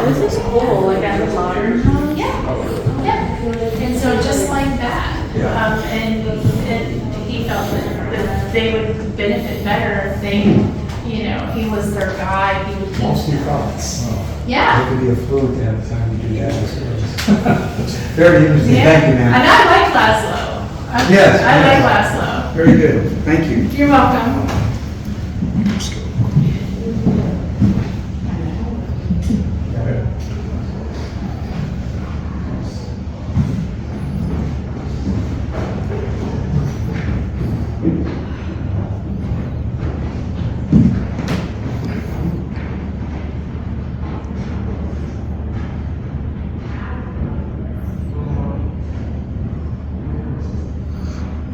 This is cool, like at the modern house. Yeah. And so just like that, and he felt that they would benefit better if they, he was their guide, he would teach them. Thoughts. Yeah. It could be a fluid every time you do that. Very interesting. Yeah. Thank you, ma'am. And I like Laszlo. Yes. I like Laszlo. Very good. Thank you. You're welcome.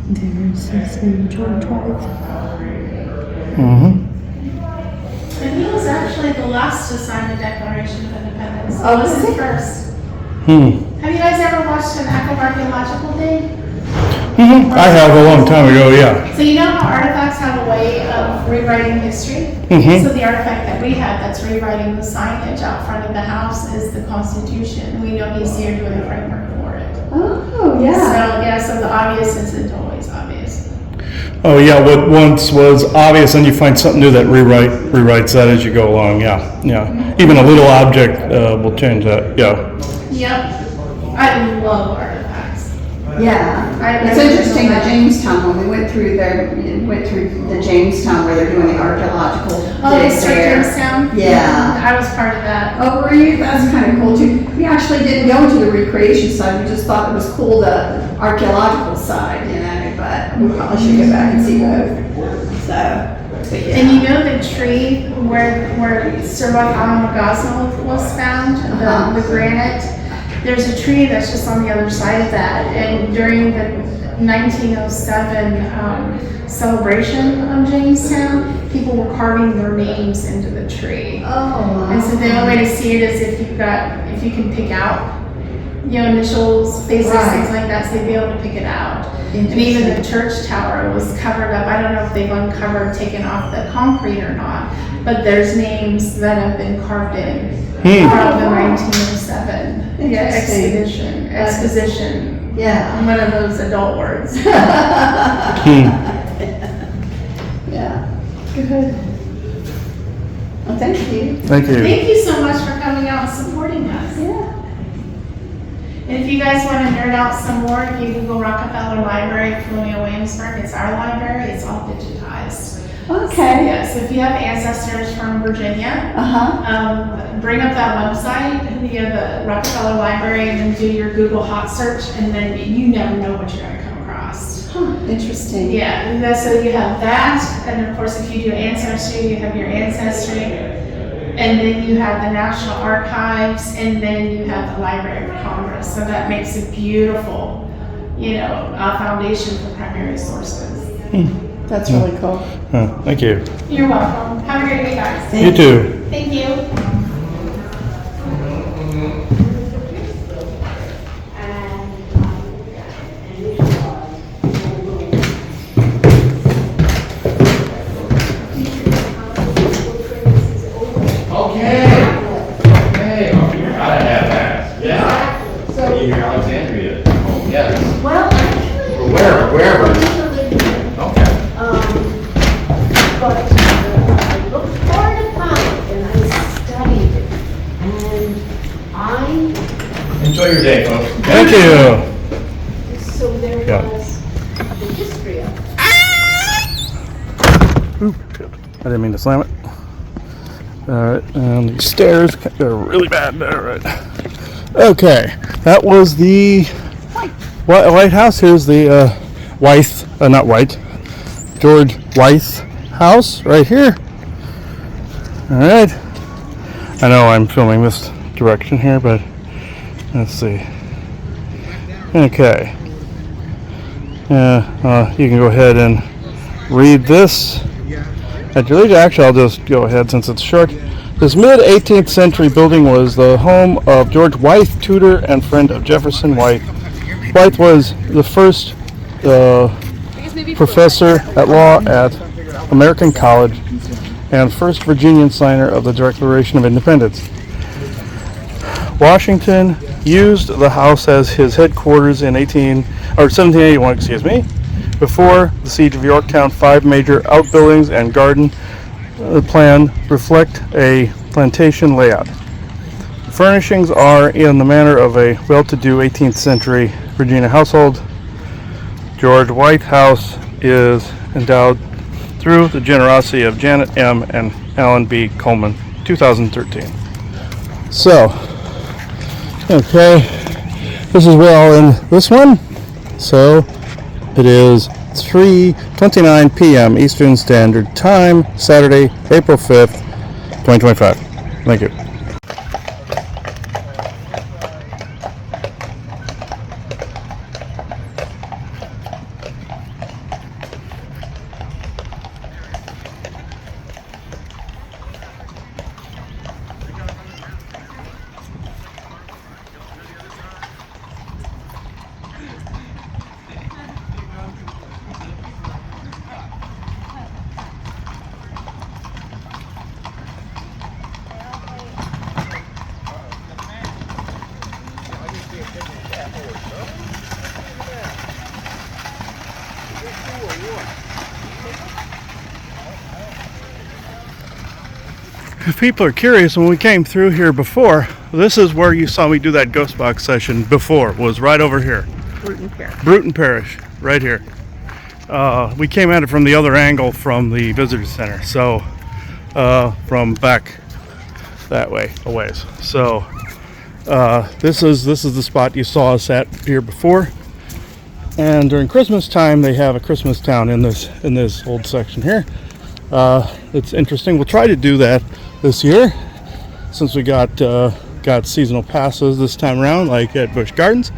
There's his name, George White. And he was actually the last to sign the Declaration of Independence. Oh, He was was the he? first. Hmm. Have you guys ever watched an active archaeological day? I have a long time ago, yeah. So you know how artifacts have a way of rewriting history? Mhm. So the artifact that we have that's rewriting the signage out front of the house is the Constitution. We know he's here doing the framework for it. Oh, So the obvious isn't always obvious. Oh, yeah, what once was obvious, and you find something new that rewrites that as you go along, yeah. Even a little object will change that, yeah. Yep. I love artifacts. Yeah, it's interesting that Jamestown, when we went through the Jamestown where they're doing the archaeological Oh, dig History there. Jamestown? Yeah. I was part of that. Oh, were you? That's kind of cool too. We actually didn't go to the recreation side, we just thought it was cool, the archaeological side, but we probably should go back and see both. So, but yeah. And you know the tree where Sir Bartholomew Gosnell was found, the granite? There's a tree that's just on the other side of that, and during the 1907 celebration of Jamestown, people were carving their names into the tree. Oh, wow. And so the only way to see it is if you can pick out, initials, faces, Right. things like that, so they'd be able to pick it out. And even the church tower was covered up. I don't know if they've uncovered, taken off the concrete or not, but there's names that have been carved in from the 1907 exposition. Yeah. One of those adult words. Yeah. Good. Well, thank you. Thank you. Thank you so much for coming out and supporting us. Yeah. And if you guys want to nerd out some more, if you Google Rockefeller Library, Colonial Williamsburg, it's our library, it's all digitized. Okay. Yes, if you have ancestors from Virginia, bring up that website, the Rockefeller Library, and then do your Google hot search, and then you never know what you're going to come across. Huh, interesting. Yeah, and so you have that, and of course, if you do ancestry, you have your ancestry, and then you have the National Archives, and then you have the Library of Congress. So that makes a beautiful, foundation for primary sources. That's really cool. Thank you. You're welcome. Have a great day, guys. You too. Thank you. Thank you. So there Yeah. was the history of it. Oop, shit. I didn't mean to slam it. Alright, and these stairs are really bad. Alright. Okay, that was the White House. Here's the George Wythe house right here. Alright. I know I'm filming this direction here, but let's see. Okay. You can go ahead and read this at your leisure. Actually, I'll just go ahead since it's short. This mid-18th century building was the home of George Wythe, tutor and friend of Jefferson Wythe. Wythe was the first professor at law at American College and first Virginian signer of the Declaration of Independence. Washington used the house as his headquarters in 1781, Before the siege of Yorktown, 5 major outbuildings and garden plan reflect a plantation layout. Furnishings are in the manner of a well-to-do 18th century Virginia household. George Wythe House is endowed through the generosity of Janet M. and Alan B. Coleman, 2013. So, okay, this is well in this one. So, it is 3:29 p.m. Eastern Standard Time, Saturday, April 5th, 2025. Thank you. If people are curious, when we came through here before, this is where you saw me do that ghost box session before, was right over here. Bruton Parish, right here. We came at it from the other angle from the visitor center, so from back that way a ways. So this is the spot you saw us at here before. And during Christmas time, they have a Christmas town in this old section here. It's interesting. We'll try to do that this year, since we got seasonal passes this time around, like at Busch Gardens.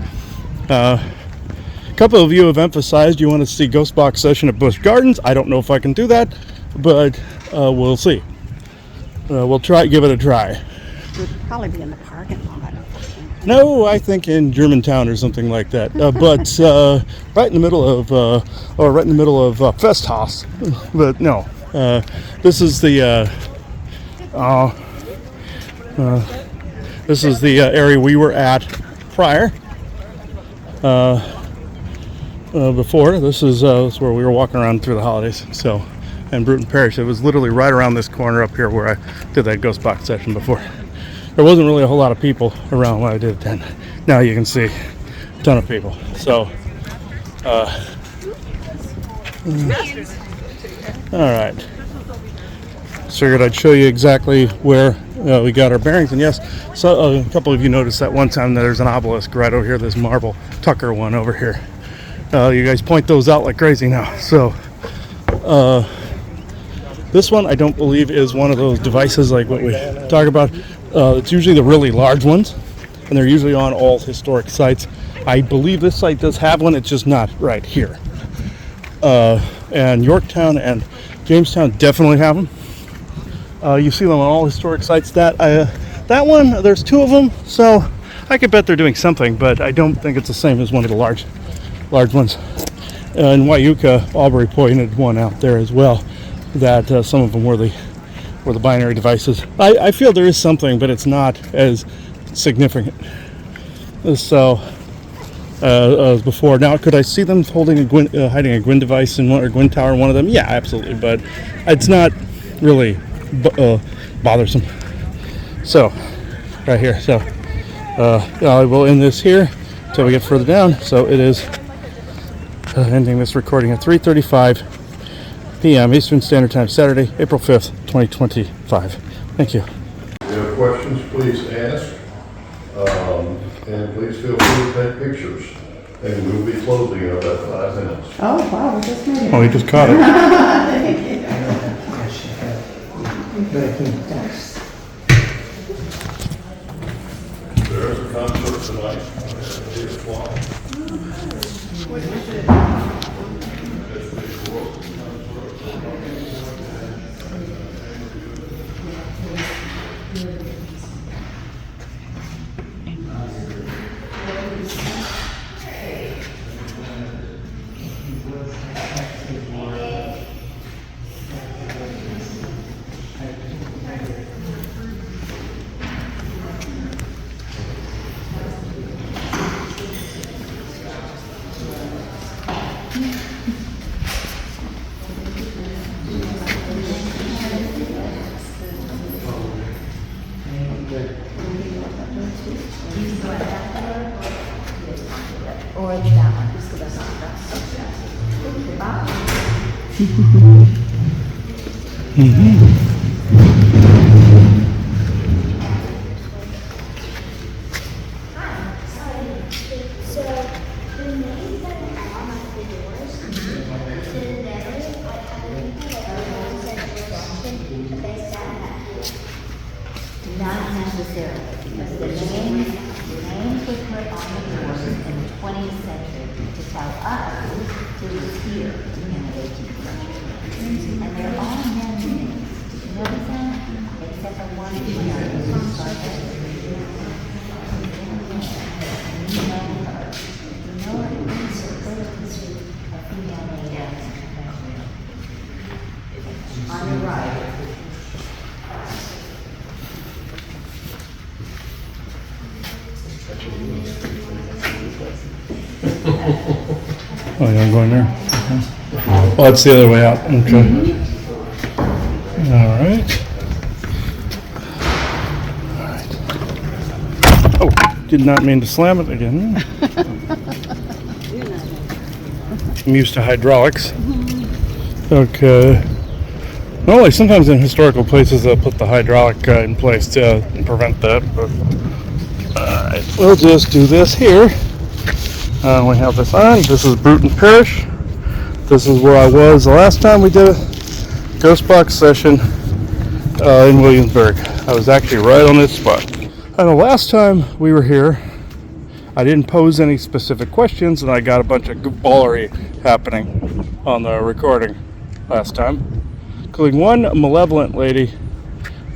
A couple of you have emphasized you want to see Ghost Box session at Busch Gardens. I don't know if I can do that, but we'll see. We'll give it a try. It would probably be in the parking lot. No, I think in Germantown or something like that. But right in the middle of Festhaus. But no, this is the area we were at prior. Before this is where we were walking around through the holidays. So, and Bruton Parish, it was literally right around this corner up here where I did that ghost box session before. There wasn't really a whole lot of people around when I did it then. Now you can see a ton of people. So, all right. Figured I'd show you exactly where we got our bearings. And yes, so a couple of you noticed that one time that there's an obelisk right over here, this marble Tucker one over here. You guys point those out like crazy now. So, this one I don't believe is one of those devices like what we talk about. It's usually the really large ones, and they're usually on all historic sites. I believe this site does have one, it's just not right here. And Yorktown and Jamestown definitely have them. You see them on all historic sites. That one, there's 2 of them, so I could bet they're doing something, but I don't think it's the same as one of the large ones. In Wyuka, Aubrey pointed one out there as well, that some of them were the binary devices. I feel there is something, but it's not as significant. So, as before. Now, could I see them holding hiding a Gwyn device in one, or Gwyn tower in one of them? Yeah, absolutely, but it's not really bothersome. So, right here. So, I will end this here. till we get further down. So it is ending this recording at 3:35 p.m. Eastern Standard Time, Saturday, April 5th, 2025. Thank you. If you have questions, please ask. And please feel free to take pictures. And we'll be closing in about 5 minutes. Oh, wow, we just made it. Oh, you just caught it. There's a concert tonight at 8 o'clock. Not necessarily. The names were put on the doors in the 20th century to tell us who was here in the 18th century. And they're all men's names. Did you notice that? Except for one who was you know her. You know her is a further history of female names. On the right. Oh, yeah, I'm going there. Okay. Oh, it's the other way out. Okay. All right. Oh, did not mean to slam it again. I'm used to hydraulics. Okay. Well, like sometimes in historical places they'll put the hydraulic in place to prevent that. But all right, we'll just do this here. We have this on. This is Bruton Parish. This is where I was the last time we did a ghost box session in Williamsburg. I was actually right on this spot. And the last time we were here, I didn't pose any specific questions, and I got a bunch of goofballery happening on the recording last time, including one malevolent lady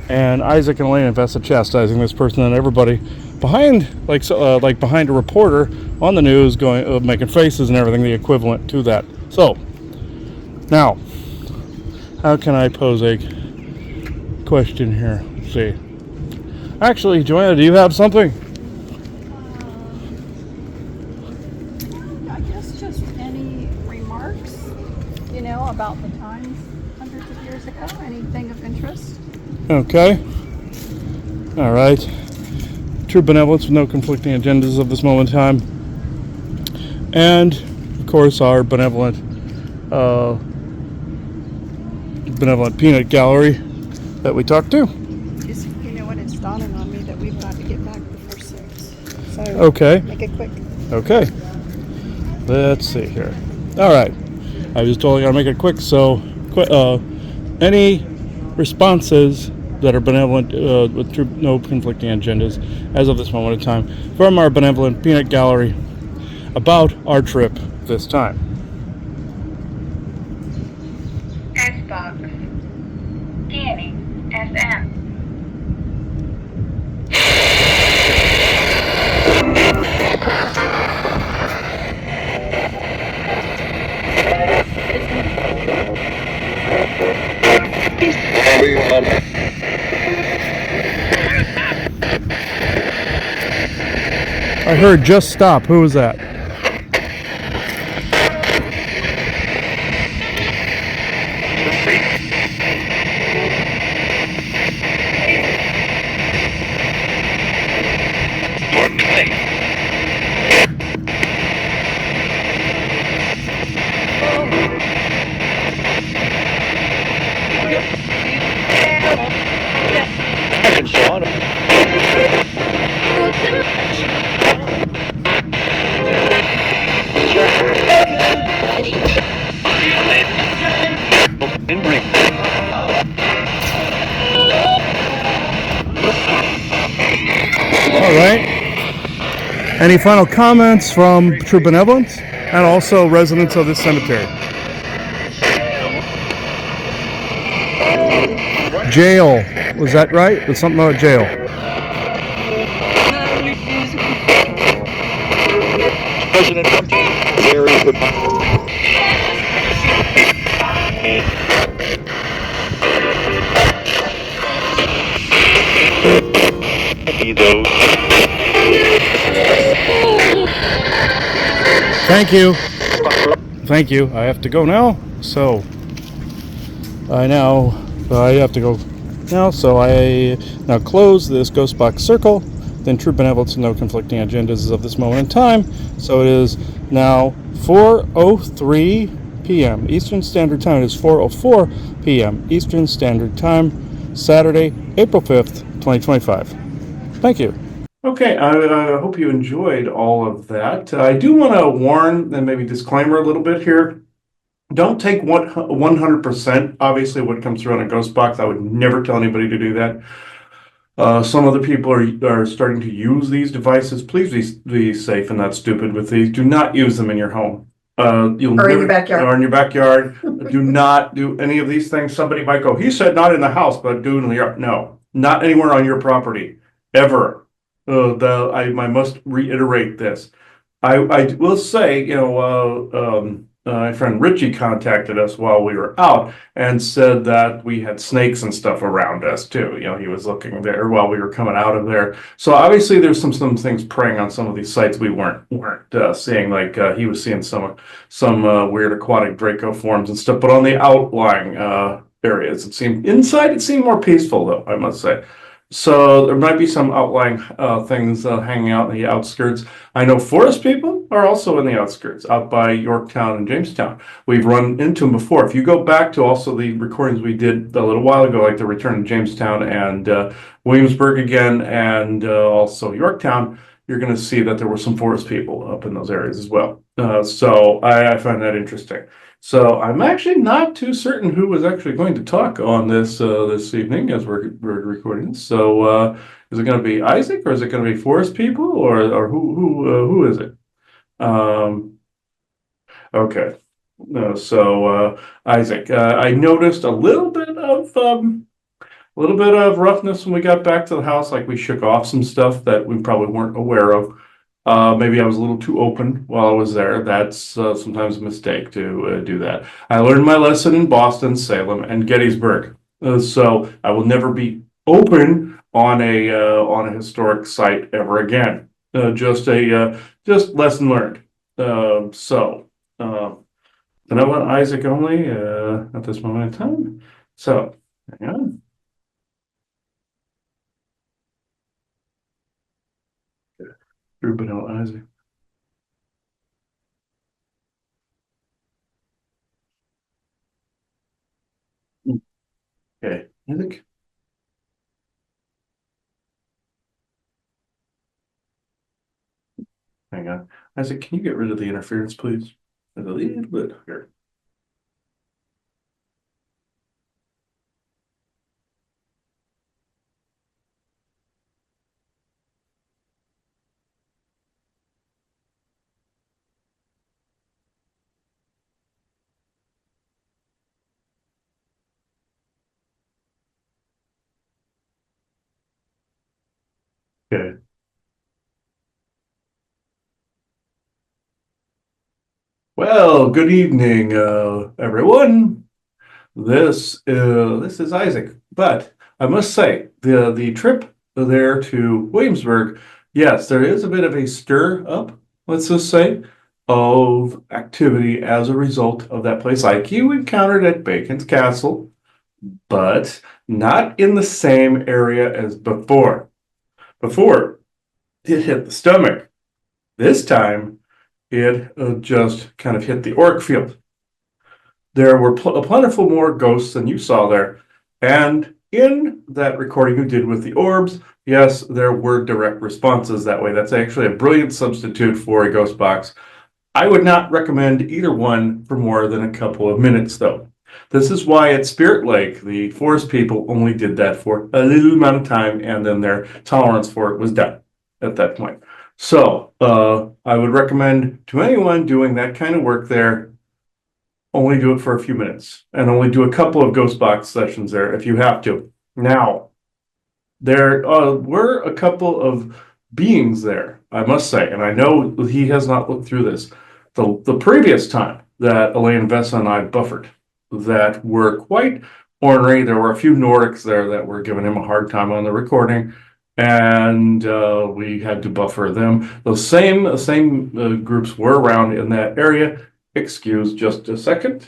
and Isaac and Elaine invested chastising this person and everybody behind, behind a reporter on the news, going making faces and everything, the equivalent to that. So now, how can I pose a question here? Let's see. Actually, Joanna, do you have something? I guess just any remarks, about the times hundreds of years ago, anything of interest. Okay. All right. True benevolence with no conflicting agendas of this moment in time. And, of course, our benevolent peanut gallery that we talked to. Just, it's dawning on me that we've got to get back before 6. So, okay. Make it quick. Okay. Let's see here. All right. I was told I gotta make it quick, so any responses that are benevolent with true, no conflicting agendas as of this moment in time from our benevolent peanut gallery about our trip this time. Xbox. Scanning. FM. I heard just stop. Who was that? Any final comments from True Benevolence and also residents of this cemetery? Jail. Was that right? There's something about jail. Thank you. Thank you. I have to go now. So I have to go now. So I now close this Ghost Box Circle. Then True Benevolence and no conflicting agendas as of this moment in time. So it is now 4:03 p.m. Eastern Standard Time. It is 4:04 p.m. Eastern Standard Time, Saturday, April 5th, 2025. Thank you. Okay, I hope you enjoyed all of that. I do want to warn and maybe disclaimer a little bit here. Don't take 100% obviously what comes through on a ghost box. I would never tell anybody to do that. Some other people are starting to use these devices. Please be safe and not stupid with these. Do not use them in your home. Or in your backyard. Or in your backyard. Do not do any of these things. Somebody might go, he said not in the house, but do in the yard. No, not anywhere on your property, ever. I must reiterate this. I will say, my friend Richie contacted us while we were out and said that we had snakes and stuff around us too. He was looking there while we were coming out of there. So obviously there's some things preying on some of these sites we weren't seeing. Like he was seeing some weird aquatic Draco forms and stuff. But on the outlying areas, it seemed more peaceful though, I must say. So there might be some outlying things hanging out in the outskirts. I know forest people are also in the outskirts, out by Yorktown and Jamestown. We've run into them before. If you go back to also the recordings we did a little while ago, like the return to Jamestown and Williamsburg again, and also Yorktown, you're going to see that there were some forest people up in those areas as well. So I find that interesting. So I'm actually not too certain who was actually going to talk on this this evening as we're recording. So is it going to be Isaac, or is it going to be forest people, or who is it? Okay. So Isaac, I noticed a little bit of roughness when we got back to the house. Like we shook off some stuff that we probably weren't aware of. Maybe I was a little too open while I was there. That's sometimes a mistake to do that. I learned my lesson in Boston, Salem, and Gettysburg. So I will never be open on a historic site ever again. Just lesson learned. And I want Isaac only at this moment in time. So hang on. Ruben Isaac. Okay, Isaac. Hang on. Isaac, can you get rid of the interference, please? A little bit here. Okay. Well, good evening, everyone. This is Isaac, but I must say the trip there to Williamsburg, yes, there is a bit of a stir up, let's just say, of activity as a result of that place, like you encountered at Bacon's Castle, but not in the same area as before. Before, it hit the stomach. This time, it just kind of hit the auric field. There were plentiful more ghosts than you saw there. And in that recording you did with the orbs, yes, there were direct responses that way. That's actually a brilliant substitute for a ghost box. I would not recommend either one for more than a couple of minutes, though. This is why at Spirit Lake, the forest people only did that for a little amount of time, and then their tolerance for it was done at that point. So, I would recommend to anyone doing that kind of work there, only do it for a few minutes and only do a couple of ghost box sessions there if you have to. Now, there were a couple of beings there, I must say, and I know he has not looked through this. The previous time that Elaine Vessa and I buffered that were quite ornery. There were a few Nordics there that were giving him a hard time on the recording, and we had to buffer them. Those same groups were around in that area. Excuse just a second.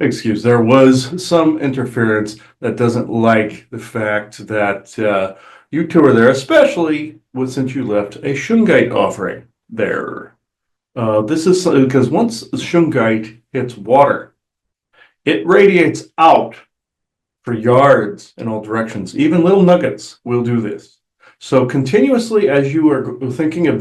Excuse, there was some interference that doesn't like the fact that you two are there, especially since you left a shungite offering there. This is because once shungite hits water, it radiates out for yards in all directions. Even little nuggets will do this. So continuously, as you are thinking of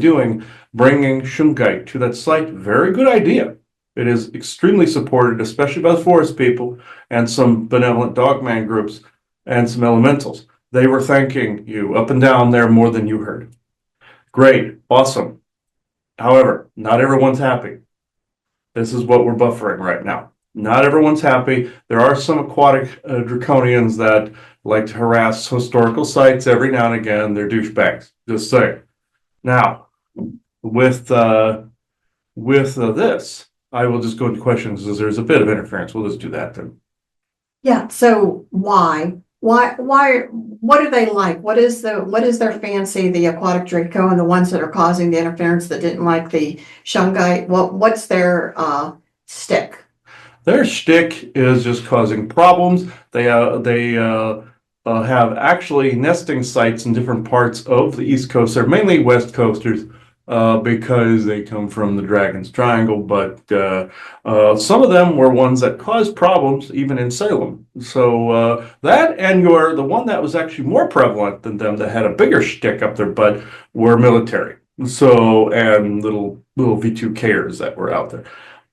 bringing shungite to that site, very good idea. It is extremely supported, especially by the forest people and some benevolent dogman groups and some elementals. They were thanking you up and down there more than you heard. Great, awesome. However, not everyone's happy. This is what we're buffering right now. Not everyone's happy. There are some aquatic draconians that like to harass historical sites every now and again. They're douchebags, just saying. Now, with this, I will just go into questions as there's a bit of interference. We'll just do that then. Yeah, so why? What do they like? What is their fancy, the aquatic draco and the ones that are causing the interference that didn't like the shungite? What's their stick? Their shtick is just causing problems. They have actually nesting sites in different parts of the East Coast. They're mainly West Coasters because they come from the Dragon's Triangle, but some of them were ones that caused problems even in Salem. So that and the one that was actually more prevalent than them that had a bigger shtick up their butt were military. So, and little V2Kers that were out there.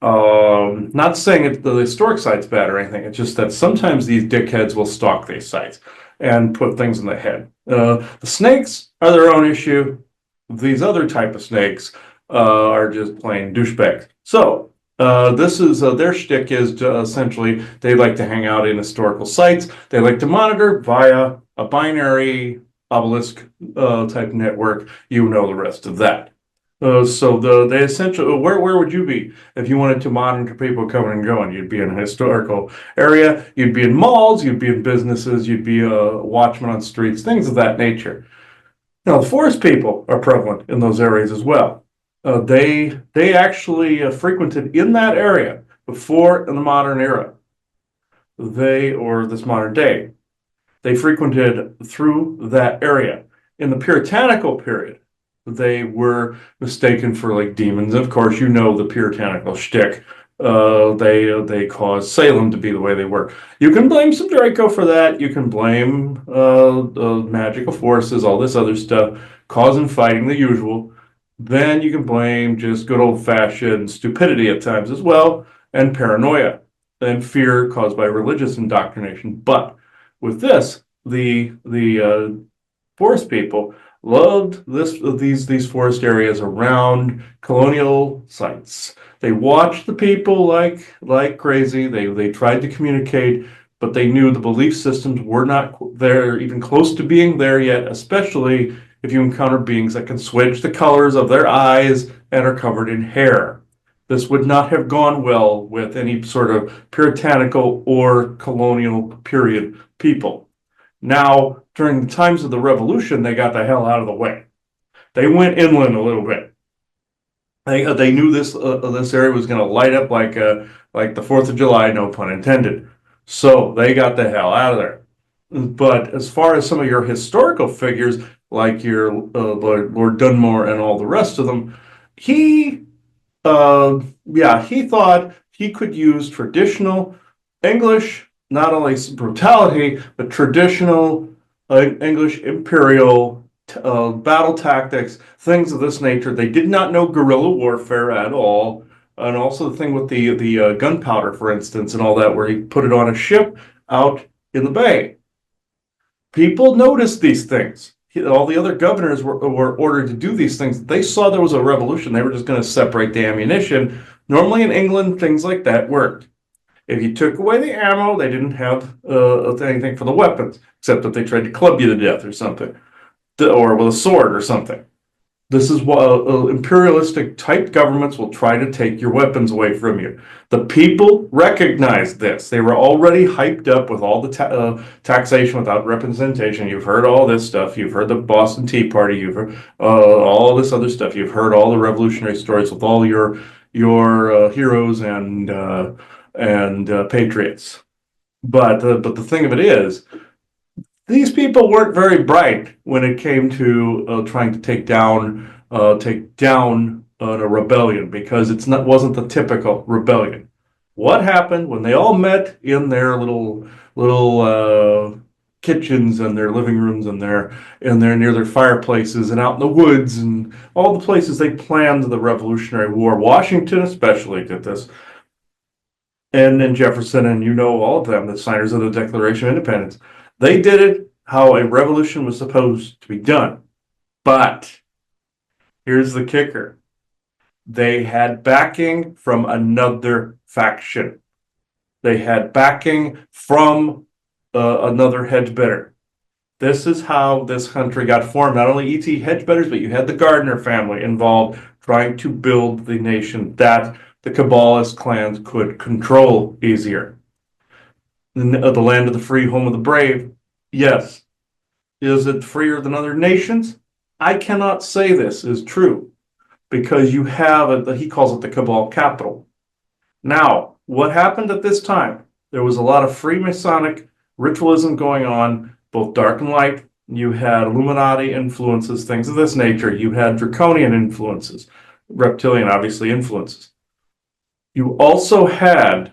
Not saying the historic site's bad or anything. It's just that sometimes these dickheads will stalk these sites and put things in the head. The snakes are their own issue. These other type of snakes are just plain douchebags. So this is their shtick is essentially they like to hang out in historical sites. They like to monitor via a binary obelisk type network. You know the rest of that. So they essentially, where would you be if you wanted to monitor people coming and going? You'd be in a historical area, you'd be in malls, you'd be in businesses, you'd be a watchman on streets, things of that nature. Now, the forest people are prevalent in those areas as well. They actually frequented in that area before in the modern era. Or this modern day, they frequented through that area. In the puritanical period, they were mistaken for like demons. Of course, you know the puritanical shtick. They caused Salem to be the way they were. You can blame some Draco for that. You can blame magical forces, all this other stuff, causing fighting, the usual. Then you can blame just good old-fashioned stupidity at times as well, and paranoia, and fear caused by religious indoctrination. But with this, the forest people loved these forest areas around colonial sites. They watched the people like crazy. They tried to communicate, but they knew the belief systems were not there, even close to being there yet, especially if you encounter beings that can switch the colors of their eyes and are covered in hair. This would not have gone well with any sort of puritanical or colonial period people. Now, during the times of the Revolution, they got the hell out of the way. They went inland a little bit. They knew this area was going to light up like the 4th of July, no pun intended. So they got the hell out of there. But as far as some of your historical figures, like your Lord Dunmore and all the rest of them, he thought he could use traditional English, not only brutality, but traditional English imperial battle tactics, things of this nature. They did not know guerrilla warfare at all. And also the thing with the gunpowder, for instance, and all that, where he put it on a ship out in the bay. People noticed these things. All the other governors were ordered to do these things. They saw there was a revolution. They were just going to separate the ammunition. Normally in England, things like that worked. If you took away the ammo, they didn't have anything for the weapons, except that they tried to club you to death or something, or with a sword or something. This is what imperialistic type governments will try to take your weapons away from you. The people recognized this. They were already hyped up with all the taxation without representation. You've heard all this stuff. You've heard the Boston Tea Party. You've heard all this other stuff. You've heard all the revolutionary stories with all your heroes and patriots. But the thing of it is, these people weren't very bright when it came to trying to take down a rebellion, because wasn't the typical rebellion. What happened when they all met in their little kitchens and their living rooms and near their fireplaces and out in the woods and all the places they planned the Revolutionary War? Washington especially did this. And then Jefferson, and all of them, the signers of the Declaration of Independence. They did it how a revolution was supposed to be done. But here's the kicker. They had backing from another faction. They had backing from another hedge bidder. This is how this country got formed. Not only E.T. hedge bidders, but you had the Gardner family involved trying to build the nation that the Kabbalist clans could control easier. The land of the free, home of the brave. Yes. Is it freer than other nations? I cannot say this is true, because you have he calls it the Cabal capital. Now, what happened at this time? There was a lot of Freemasonic ritualism going on, both dark and light. You had Illuminati influences, things of this nature. You had draconian influences, reptilian, obviously, influences. You also had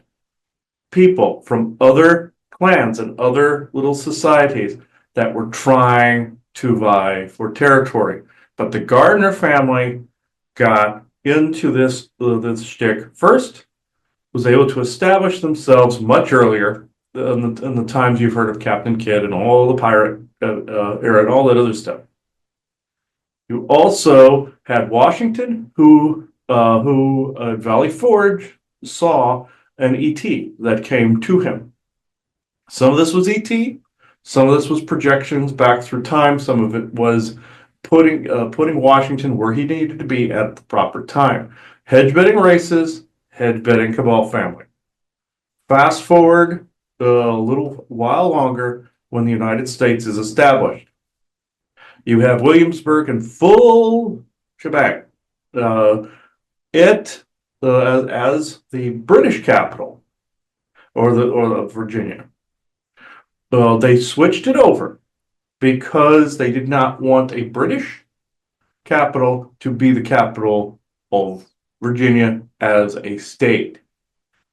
people from other clans and other little societies that were trying to vie for territory. But the Gardner family got into this shtick first, was able to establish themselves much earlier in the times you've heard of Captain Kidd and all the pirate era and all that other stuff. You also had Washington, who at Valley Forge saw an ET that came to him. Some of this was ET, some of this was projections back through time, some of it was putting Washington where he needed to be at the proper time. Hedge betting races, hedge betting Cabal family. Fast forward a little while longer when the United States is established. You have Williamsburg in full shebang. As the British capital, or the Virginia. They switched it over because they did not want a British capital to be the capital of Virginia as a state.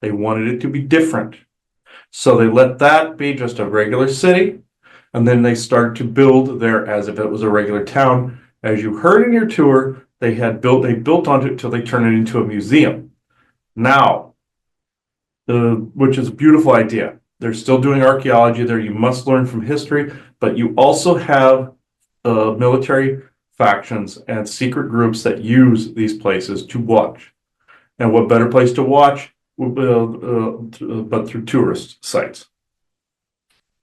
They wanted it to be different. So they let that be just a regular city, and then they started to build there as if it was a regular town. As you heard in your tour, they built onto it till they turned it into a museum. Now, which is a beautiful idea. They're still doing archaeology there. You must learn from history, but you also have military factions and secret groups that use these places to watch. And what better place to watch but through tourist sites?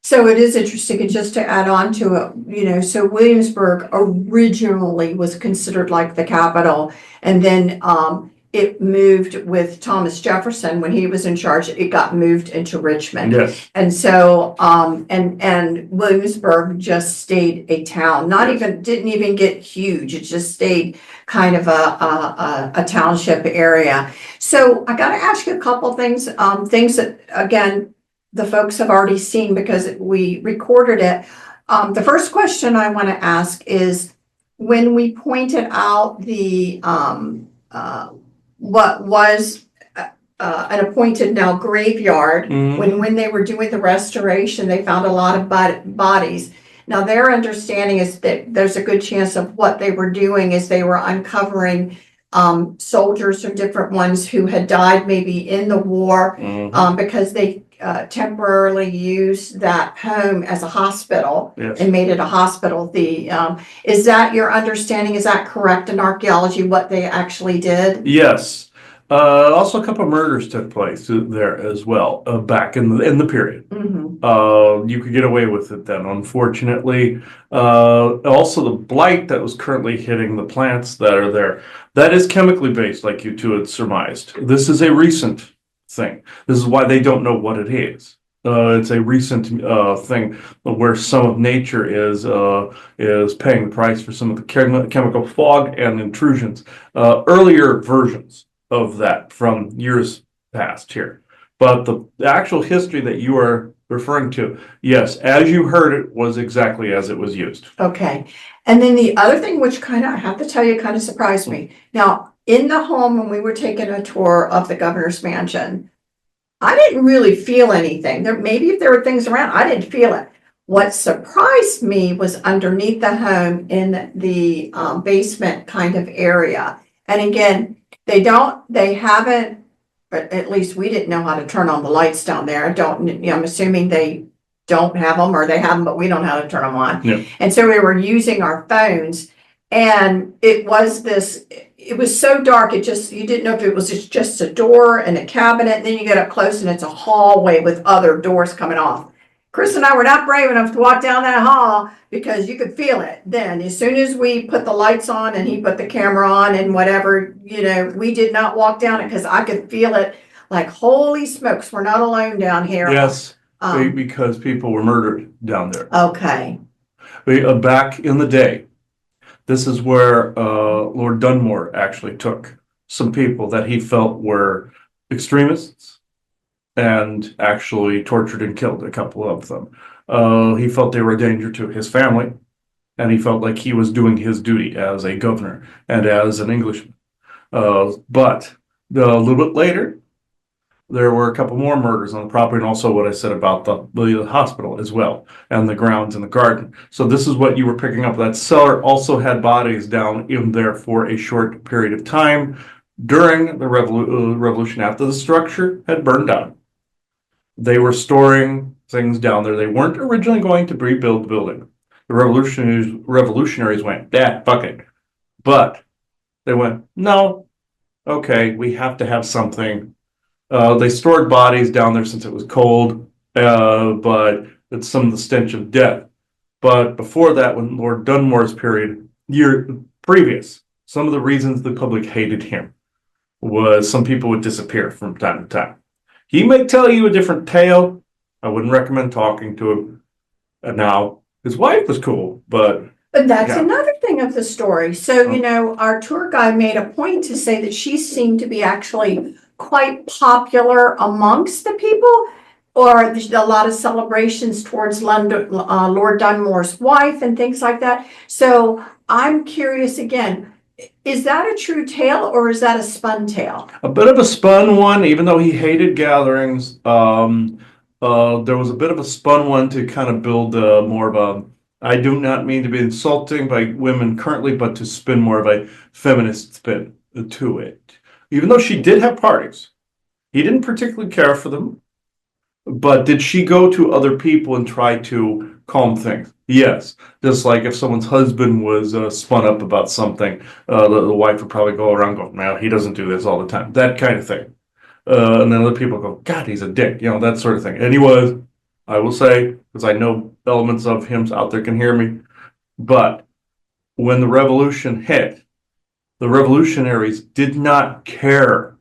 So it is interesting, and just to add on to it, so Williamsburg originally was considered like the capital, and then it moved with Thomas Jefferson when he was in charge. It got moved into Richmond. Yes. And so and Williamsburg just stayed a town. Didn't even get huge. It just stayed kind of a township area. So I got to ask you a couple things. Things that, again, the folks have already seen because we recorded it. The first question I want to ask is, when we pointed out the what was an appointed now graveyard, when they were doing the restoration, they found a lot of bodies. Now their understanding is that there's a good chance of what they were doing is they were uncovering soldiers or different ones who had died maybe in the war, because they temporarily used that home as a hospital. Yes. And made it a hospital. Is that your understanding? Is that correct in archaeology, what they actually did? Yes. Also, a couple of murders took place there as well, back in the period. You could get away with it then, unfortunately. Also, the blight that was currently hitting the plants that are there, that is chemically based, like you two had surmised. This is a recent thing. This is why they don't know what it is. It's a recent thing where some of nature is paying the price for some of the chemical fog and intrusions. Earlier versions of that from years past here. But the actual history that you are referring to, yes, as you heard it, was exactly as it was used. Okay. And then the other thing, which kind of, I have to tell you, kind of surprised me. Now, in the home, when we were taking a tour of the governor's mansion, I didn't really feel anything. Maybe if there were things around, I didn't feel it. What surprised me was underneath the home in the basement kind of area. And again, they haven't, but at least we didn't know how to turn on the lights down there. I'm assuming they don't have them, or they have them, but we don't know how to turn them on. Yeah. And so we were using our phones, and it was so dark, you didn't know if it was just a door and a cabinet, and then you get up close and it's a hallway with other doors coming off. Chris and I were not brave enough to walk down that hall because you could feel it then. As soon as we put the lights on and he put the camera on and whatever, we did not walk down it because I could feel it like, holy smokes, we're not alone down here. Yes, because people were murdered down there. Okay. Back in the day, this is where Lord Dunmore actually took some people that he felt were extremists and actually tortured and killed a couple of them. He felt they were a danger to his family, and he felt like he was doing his duty as a governor and as an Englishman. But a little bit later, there were a couple more murders on the property, and also what I said about the hospital as well, and the grounds and the garden. So this is what you were picking up. That cellar also had bodies down in there for a short period of time during the revolution, after the structure had burned down. They were storing things down there. They weren't originally going to rebuild the building. The revolutionaries went, fuck it. But they went, no, okay, we have to have something. They stored bodies down there since it was cold, but it's some of the stench of death. But before that, when Lord Dunmore's period, year previous, some of the reasons the public hated him was some people would disappear from time to time. He may tell you a different tale. I wouldn't recommend talking to him. And now, his wife was cool, but that's another thing of the story. So, our tour guide made a point to say that she seemed to be actually quite popular amongst the people, or there's a lot of celebrations towards Lord Dunmore's wife and things like that. So I'm curious again, is that a true tale or is that a spun tale? A bit of a spun one, even though he hated gatherings. There was a bit of a spun one to kind of build more of a, I do not mean to be insulting by women currently, but to spin more of a feminist spin to it. Even though she did have parties, he didn't particularly care for them. But did she go to other people and try to calm things? Yes. Just like if someone's husband was spun up about something, the wife would probably go around going, "Well, he doesn't do this all the time." That kind of thing. And then other people go, "God, he's a dick," that sort of thing. And he was, I will say, because I know elements of him out there can hear me. But when the revolution hit, the revolutionaries did not care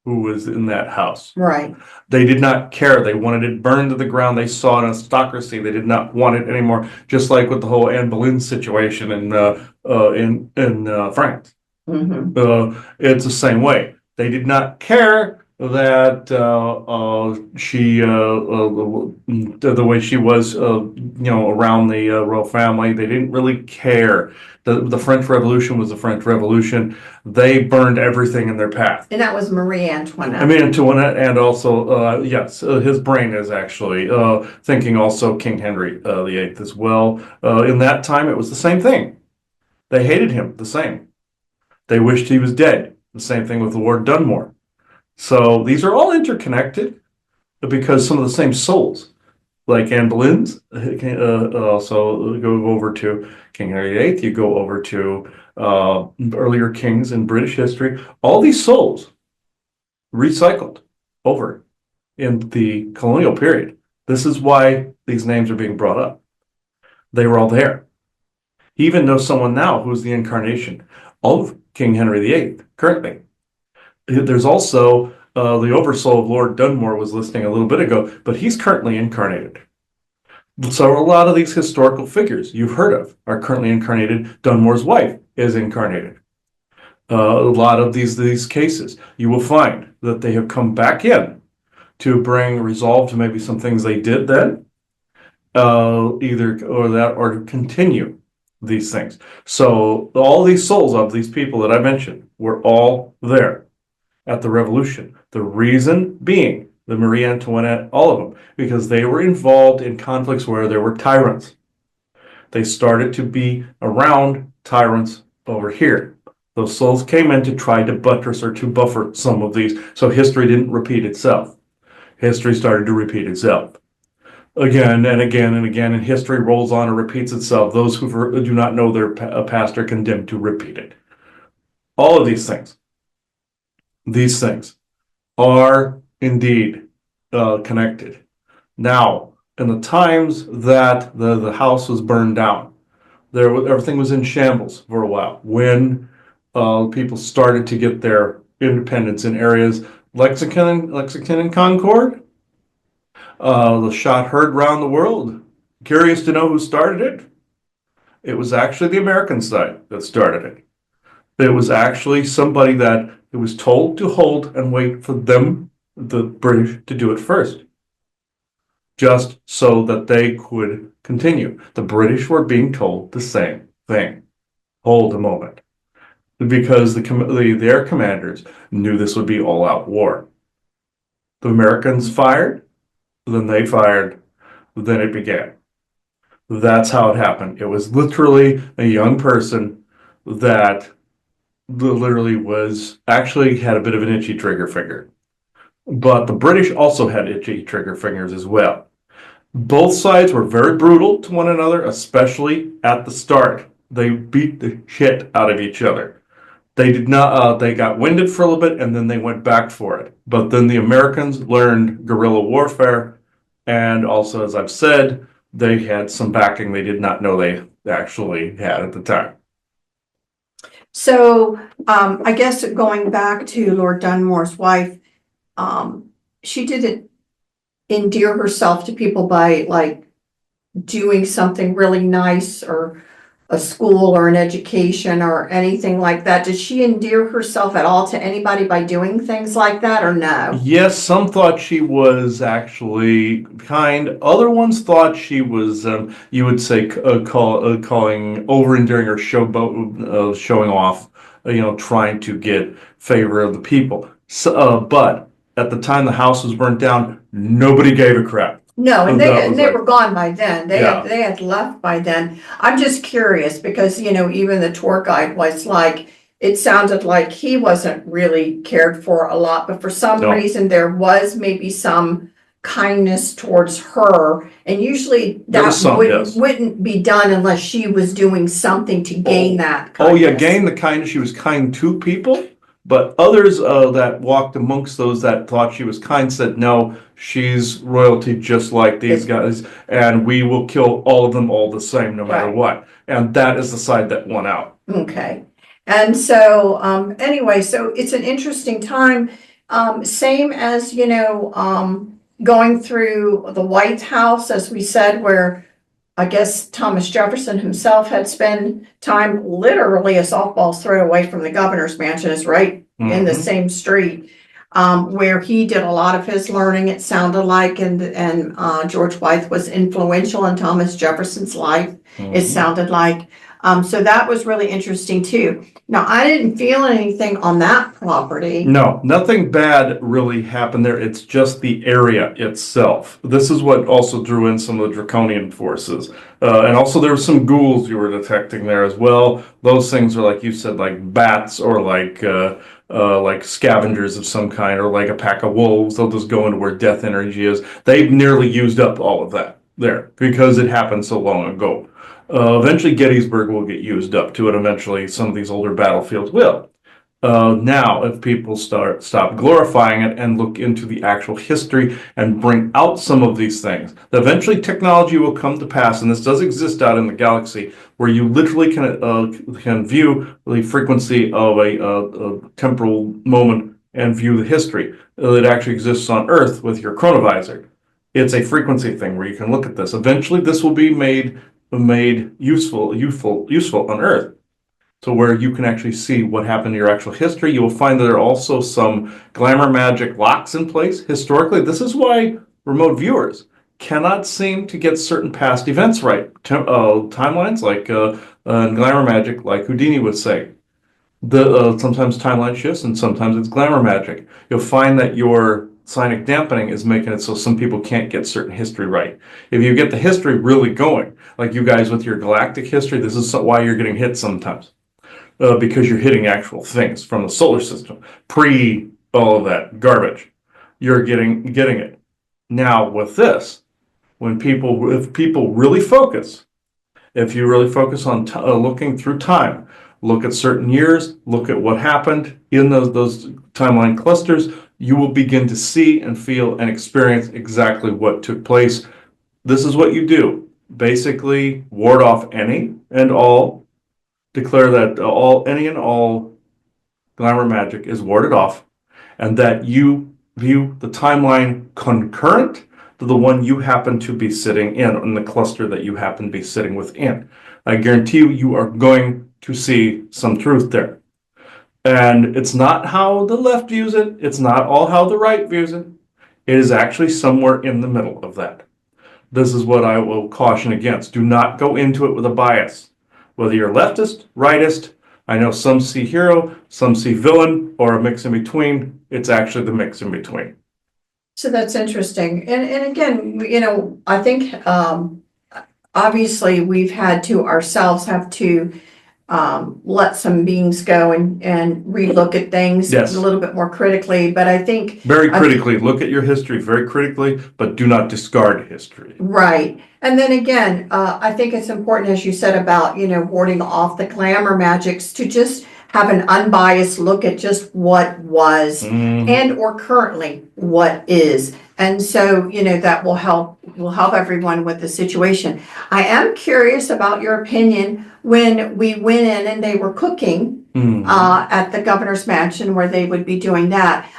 who was in that house. Right. They did not care. They wanted it burned to the ground. They saw an aristocracy. They did not want it anymore. Just like with the whole Anne Boleyn situation in France. Mm-hmm. It's the same way. They did not care that she the way she was around the royal family. They didn't really care. The French Revolution was the French Revolution. They burned everything in their path. And that was Marie Antoinette. I mean, Antoinette, and also his brain is actually thinking also King Henry VIII as well. In that time, it was the same thing. They hated him the same. They wished he was dead. The same thing with Lord Dunmore. So these are all interconnected because some of the same souls, like Anne Boleyn's, also go over to King Henry VIII, you go over to earlier kings in British history. All these souls recycled over in the colonial period. This is why these names are being brought up. They were all there. He even knows someone now who's the incarnation of King Henry VIII currently. There's also the oversoul of Lord Dunmore was listening a little bit ago, but he's currently incarnated. So a lot of these historical figures you've heard of are currently incarnated. Dunmore's wife is incarnated. A lot of these cases, you will find that they have come back in to bring resolve to maybe some things they did then, either or that, or to continue these things. So all these souls of these people that I mentioned were all there at the revolution. The reason being the Marie Antoinette, all of them, because they were involved in conflicts where there were tyrants. They started to be around tyrants over here. Those souls came in to try to buttress or to buffer some of these, so history didn't repeat itself. History started to repeat itself again and again and again, and history rolls on and repeats itself. Those who do not know their past are condemned to repeat it. All of these things are indeed connected. Now, in the times that the house was burned down, everything was in shambles for a while. When people started to get their independence in areas Lexington and Concord, the shot heard round the world. Curious to know who started it? It was actually the American side that started it. It was actually somebody that it was told to hold and wait for them, the British, to do it first, just so that they could continue. The British were being told the same thing. Hold a moment. Because their commanders knew this would be all-out war. The Americans fired, then they fired, then it began. That's how it happened. It was literally a young person that literally actually had a bit of an itchy trigger finger. But the British also had itchy trigger fingers as well. Both sides were very brutal to one another, especially at the start. They beat the shit out of each other. They did not, they got winded for a little bit and then they went back for it. But then the Americans learned guerrilla warfare, and also, as I've said, they had some backing they did not know they actually had at the time. So, I guess going back to Lord Dunmore's wife, she didn't endear herself to people by like doing something really nice or a school or an education or anything like that. Did she endear herself at all to anybody by doing things like that, or no? Yes, some thought she was actually kind. Other ones thought she was, you would say, calling over-endearing or showing off, trying to get favor of the people. So, but at the time the house was burnt down, nobody gave a crap. No, and they were gone by then. They had left by then. I'm just curious because, even the tour guide was like, it sounded like he wasn't really cared for a lot, but for some reason there was maybe some kindness towards her. And usually that wouldn't be done unless she was doing something to gain that kindness. Oh yeah, gain the kindness. She was kind to people. But others that walked amongst those that thought she was kind said, no, she's royalty just like these guys, and we will kill all of them all the same, no matter what. And that is the side that won out. Okay. And so, anyway, so it's an interesting time. Same as, going through the White House, as we said, where I guess Thomas Jefferson himself had spent time literally a softball's throw away from the governor's mansion, is right in the same street, where he did a lot of his learning, it sounded like, and George Wythe was influential in Thomas Jefferson's life. It sounded like So that was really interesting too. Now, I didn't feel anything on that property. No, nothing bad really happened there. It's just the area itself. This is what also drew in some of the draconian forces. And also there were some ghouls you were detecting there as well. Those things are, like you said, like bats or like scavengers of some kind, or like a pack of wolves. They'll just go into where death energy is. They've nearly used up all of that there because it happened so long ago. Eventually Gettysburg will get used up to it. Eventually some of these older battlefields will. Now, if people stop glorifying it and look into the actual history and bring out some of these things, eventually technology will come to pass, and this does exist out in the galaxy, where you literally can view the frequency of a temporal moment and view the history. It actually exists on Earth with your chronovisor. It's a frequency thing where you can look at this. Eventually, this will be made useful on Earth, to where you can actually see what happened in your actual history. You will find that there are also some glamour magic locks in place. Historically, this is why remote viewers cannot seem to get certain past events right. Timelines, like in glamour magic, like Houdini would say. Sometimes timeline shifts and sometimes it's glamour magic. You'll find that your sonic dampening is making it so some people can't get certain history right. If you get the history really going, like you guys with your galactic history, this is why you're getting hit sometimes. Because you're hitting actual things from the solar system, pre all of that garbage. You're getting it. Now with this, if people really focus, if you really focus on looking through time, look at certain years, look at what happened in those timeline clusters, you will begin to see and feel and experience exactly what took place. This is what you do. Basically, ward off any and all. Declare that any and all glamour magic is warded off, and that you view the timeline concurrent to the one you happen to be sitting in the cluster that you happen to be sitting within. I guarantee you are going to see some truth there. And it's not how the left views it. It's not all how the right views it. It is actually somewhere in the middle of that. This is what I will caution against. Do not go into it with a bias. Whether you're leftist, rightist, I know some see hero, some see villain, or a mix in between. It's actually the mix in between. So that's interesting. And again, I think obviously we've had to ourselves have to let some beings go and relook at things Yes. a little bit more critically. But I think very critically, look at your history very critically, but do not discard history. right. And then again, I think it's important, as you said, about, warding off the glamour magics, to just have an unbiased look at just what was and or currently what is. And so, that will help everyone with the situation. I am curious about your opinion when we went in and they were cooking at the governor's mansion, where they would be doing that.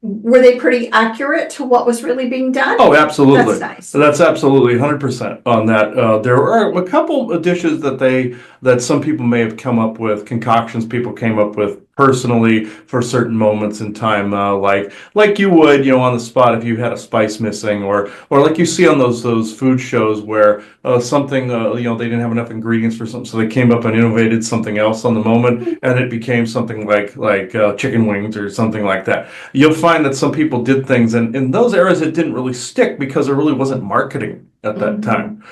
Were they pretty accurate to what was really being done? Oh, absolutely. That's nice. That's absolutely 100% on that. There are a couple of dishes that some people may have come up with, concoctions people came up with personally for certain moments in time, like you would, on the spot if you had a spice missing, or like you see on those food shows where something, they didn't have enough ingredients for something, so they came up and innovated something else on the moment, and it became something like chicken wings or something like that. You'll find that some people did things, and in those eras it didn't really stick because there really wasn't marketing at that time.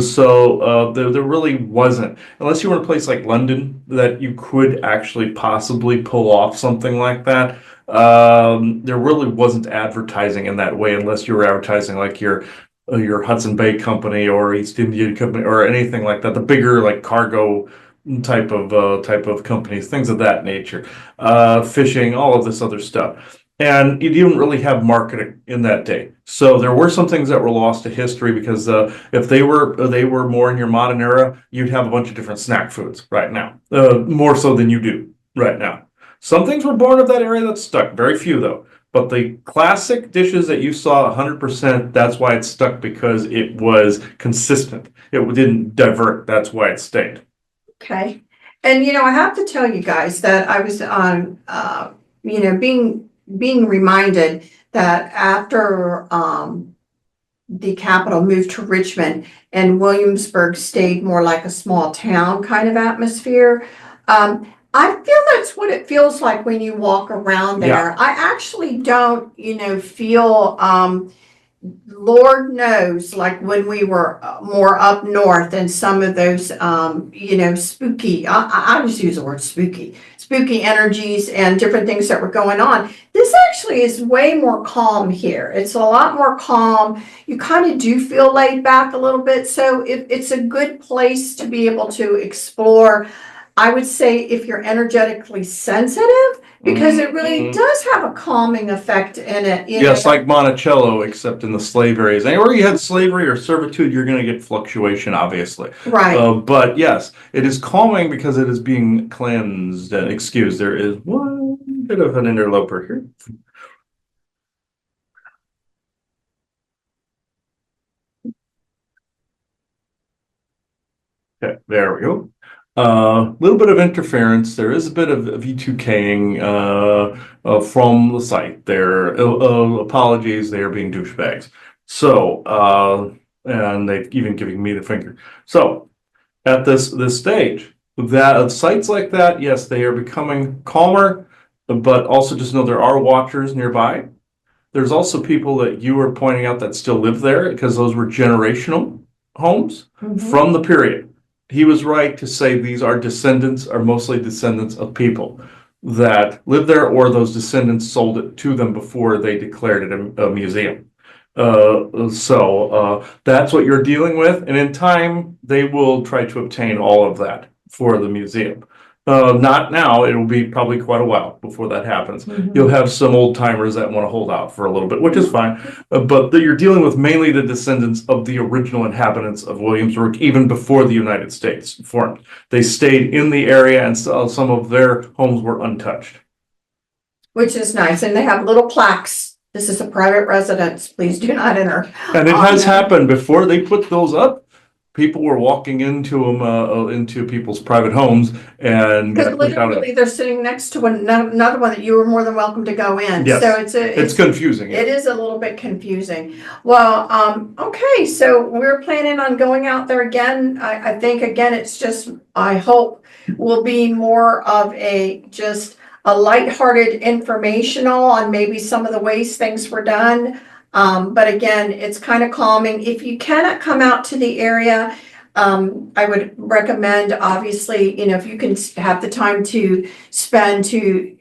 So there really wasn't, unless you were in a place like London that you could actually possibly pull off something like that. There really wasn't advertising in that way, unless you were advertising like your Hudson Bay Company or East India Company or anything like that, the bigger like cargo type of companies, things of that nature, fishing, all of this other stuff. And you didn't really have marketing in that day. So there were some things that were lost to history, because if they were more in your modern era, you'd have a bunch of different snack foods right now, more so than you do right now. Some things were born of that area that stuck, very few though. But the classic dishes that you saw 100%, that's why it stuck, because it was consistent. It didn't divert, that's why it stayed. Okay. And, I have to tell you guys that I was on, being reminded that after the capital moved to Richmond and Williamsburg stayed more like a small town kind of atmosphere. I feel that's what it feels like when you walk around there. I actually don't, feel, Lord knows, like when we were more up north and some of those, spooky, I just use the word spooky energies and different things that were going on. This actually is way more calm here. It's a lot more calm. You kind of do feel laid back a little bit. So it's a good place to be able to explore. I would say if you're energetically sensitive, because it really does have a calming effect in it. Yes, like Monticello, except in the slave areas. Anywhere you had slavery or servitude, you're going to get fluctuation, obviously. Right. But yes, it is calming because it is being cleansed. Excuse, there is one bit of an interloper here. Okay, there we go. A little bit of interference. There is a bit of V2King from the site. There, apologies. They are being douchebags. So, and they've even giving me the finger. So, at this stage, that sites like that, yes, they are becoming calmer. But also, just know there are watchers nearby. There's also people that you were pointing out that still live there because those were generational homes from the period. He was right to say these are mostly descendants of people that lived there, or those descendants sold it to them before they declared it a museum. So that's what you're dealing with. And in time, they will try to obtain all of that for the museum. Not now, it will be probably quite a while before that happens. You'll have some old timers that want to hold out for a little bit, which is fine. But you're dealing with mainly the descendants of the original inhabitants of Williamsburg, even before the United States formed. They stayed in the area and some of their homes were untouched. Which is nice. And they have little plaques. This is a private residence. Please do not enter. And it has happened before they put those up. People were walking into them, into people's private homes, and because literally they're sitting next to another one that you were more than welcome to go in. Yes. So it's confusing. It is a little bit confusing. Well, okay, so we're planning on going out there again. I think again, it's just, I hope will be more of just a lighthearted informational on maybe some of the ways things were done. But again, it's kind of calming. If you cannot come out to the area, I would recommend, obviously, if you can have the time to spend to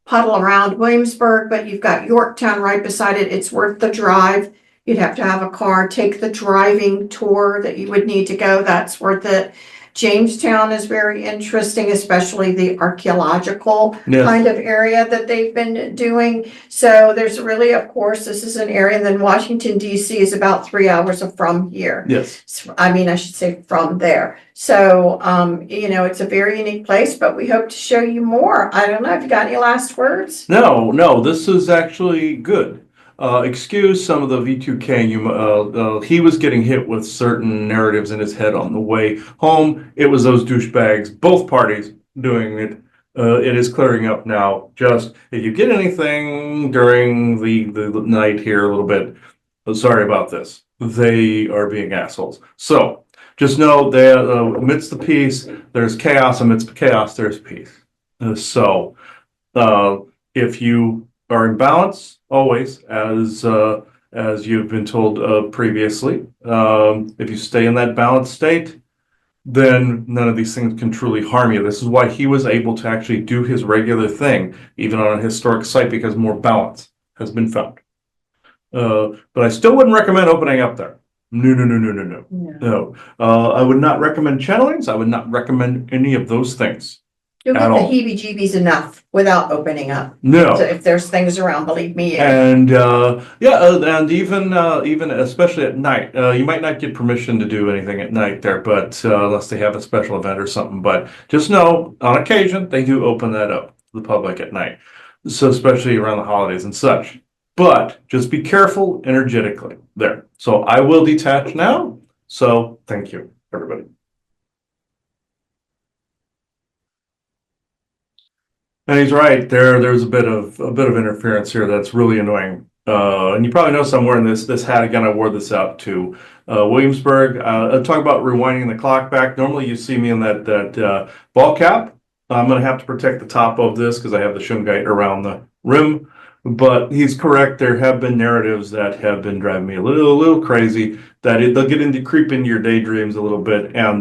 puddle around Williamsburg, but you've got Yorktown right beside it. It's worth the drive. You'd have to have a car, take the driving tour that you would need to go. That's worth it. Jamestown is very interesting, especially the archaeological kind of area that they've been doing. So there's really, of course, this is an area, and then Washington, D.C. is about 3 hours from here. Yes. I mean, I should say from there. So, it's a very unique place, but we hope to show you more. I don't know. Have you got any last words? No, this is actually good. Excuse some of the V2K. He was getting hit with certain narratives in his head on the way home. It was those douchebags, both parties doing it. It is clearing up now. Just if you get anything during the night here a little bit, sorry about this. They are being assholes. So just know that amidst the peace, there's chaos. Amidst chaos, there's peace. So if you are in balance, always, as you've been told previously. If you stay in that balanced state, then none of these things can truly harm you. This is why he was able to actually do his regular thing, even on a historic site, because more balance has been found. But I still wouldn't recommend opening up there. No. I would not recommend channelings. I would not recommend any of those things. You'll get the heebie-jeebies enough without opening up. No. So if there's things around, believe me. And and even especially at night, you might not get permission to do anything at night there, but unless they have a special event or something. But just know, on occasion, they do open that up to the public at night. So especially around the holidays and such. But just be careful energetically there. So I will detach now. So thank you, everybody. And he's right. There's a bit of interference here that's really annoying. And you probably know somewhere in this hat, again, I wore this out to Williamsburg. Talk about rewinding the clock back. Normally you see me in that ball cap. I'm going to have to protect the top of this because I have the shungite around the rim. But he's correct. There have been narratives that have been driving me a little crazy. They'll creep into your daydreams a little bit, and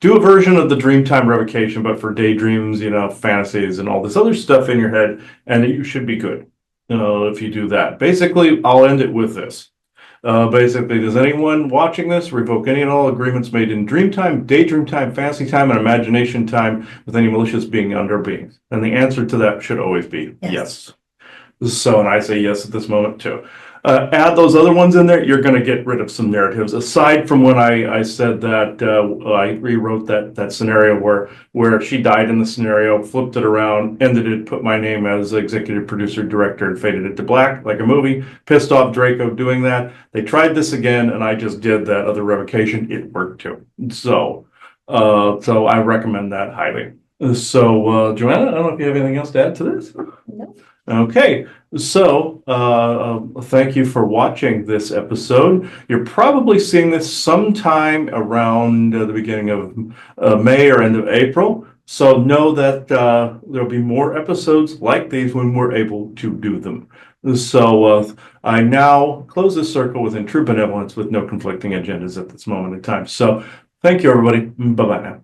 do a version of the Dreamtime revocation, but for daydreams, fantasies and all this other stuff in your head, and you should be good if you do that. Basically, I'll end it with this. Basically, does anyone watching this revoke any and all agreements made in dream time, daydream time, fantasy time, and imagination time with any malicious being under beings? And the answer to that should always be yes. So, and I say yes at this moment too. Add those other ones in there, you're going to get rid of some narratives. Aside from when I said that I rewrote that scenario where she died in the scenario, flipped it around, ended it, put my name as executive producer, director, and faded it to black like a movie. Pissed off Draco doing that. They tried this again, and I just did that other revocation. It worked too. So I recommend that highly. So, Joanna, I don't know if you have anything else to add to this? No. Okay, so thank you for watching this episode. You're probably seeing this sometime around the beginning of May or end of April. So know that there'll be more episodes like these when we're able to do them. So I now close this circle within true benevolence with no conflicting agendas at this moment in time. So thank you, everybody. Bye-bye now.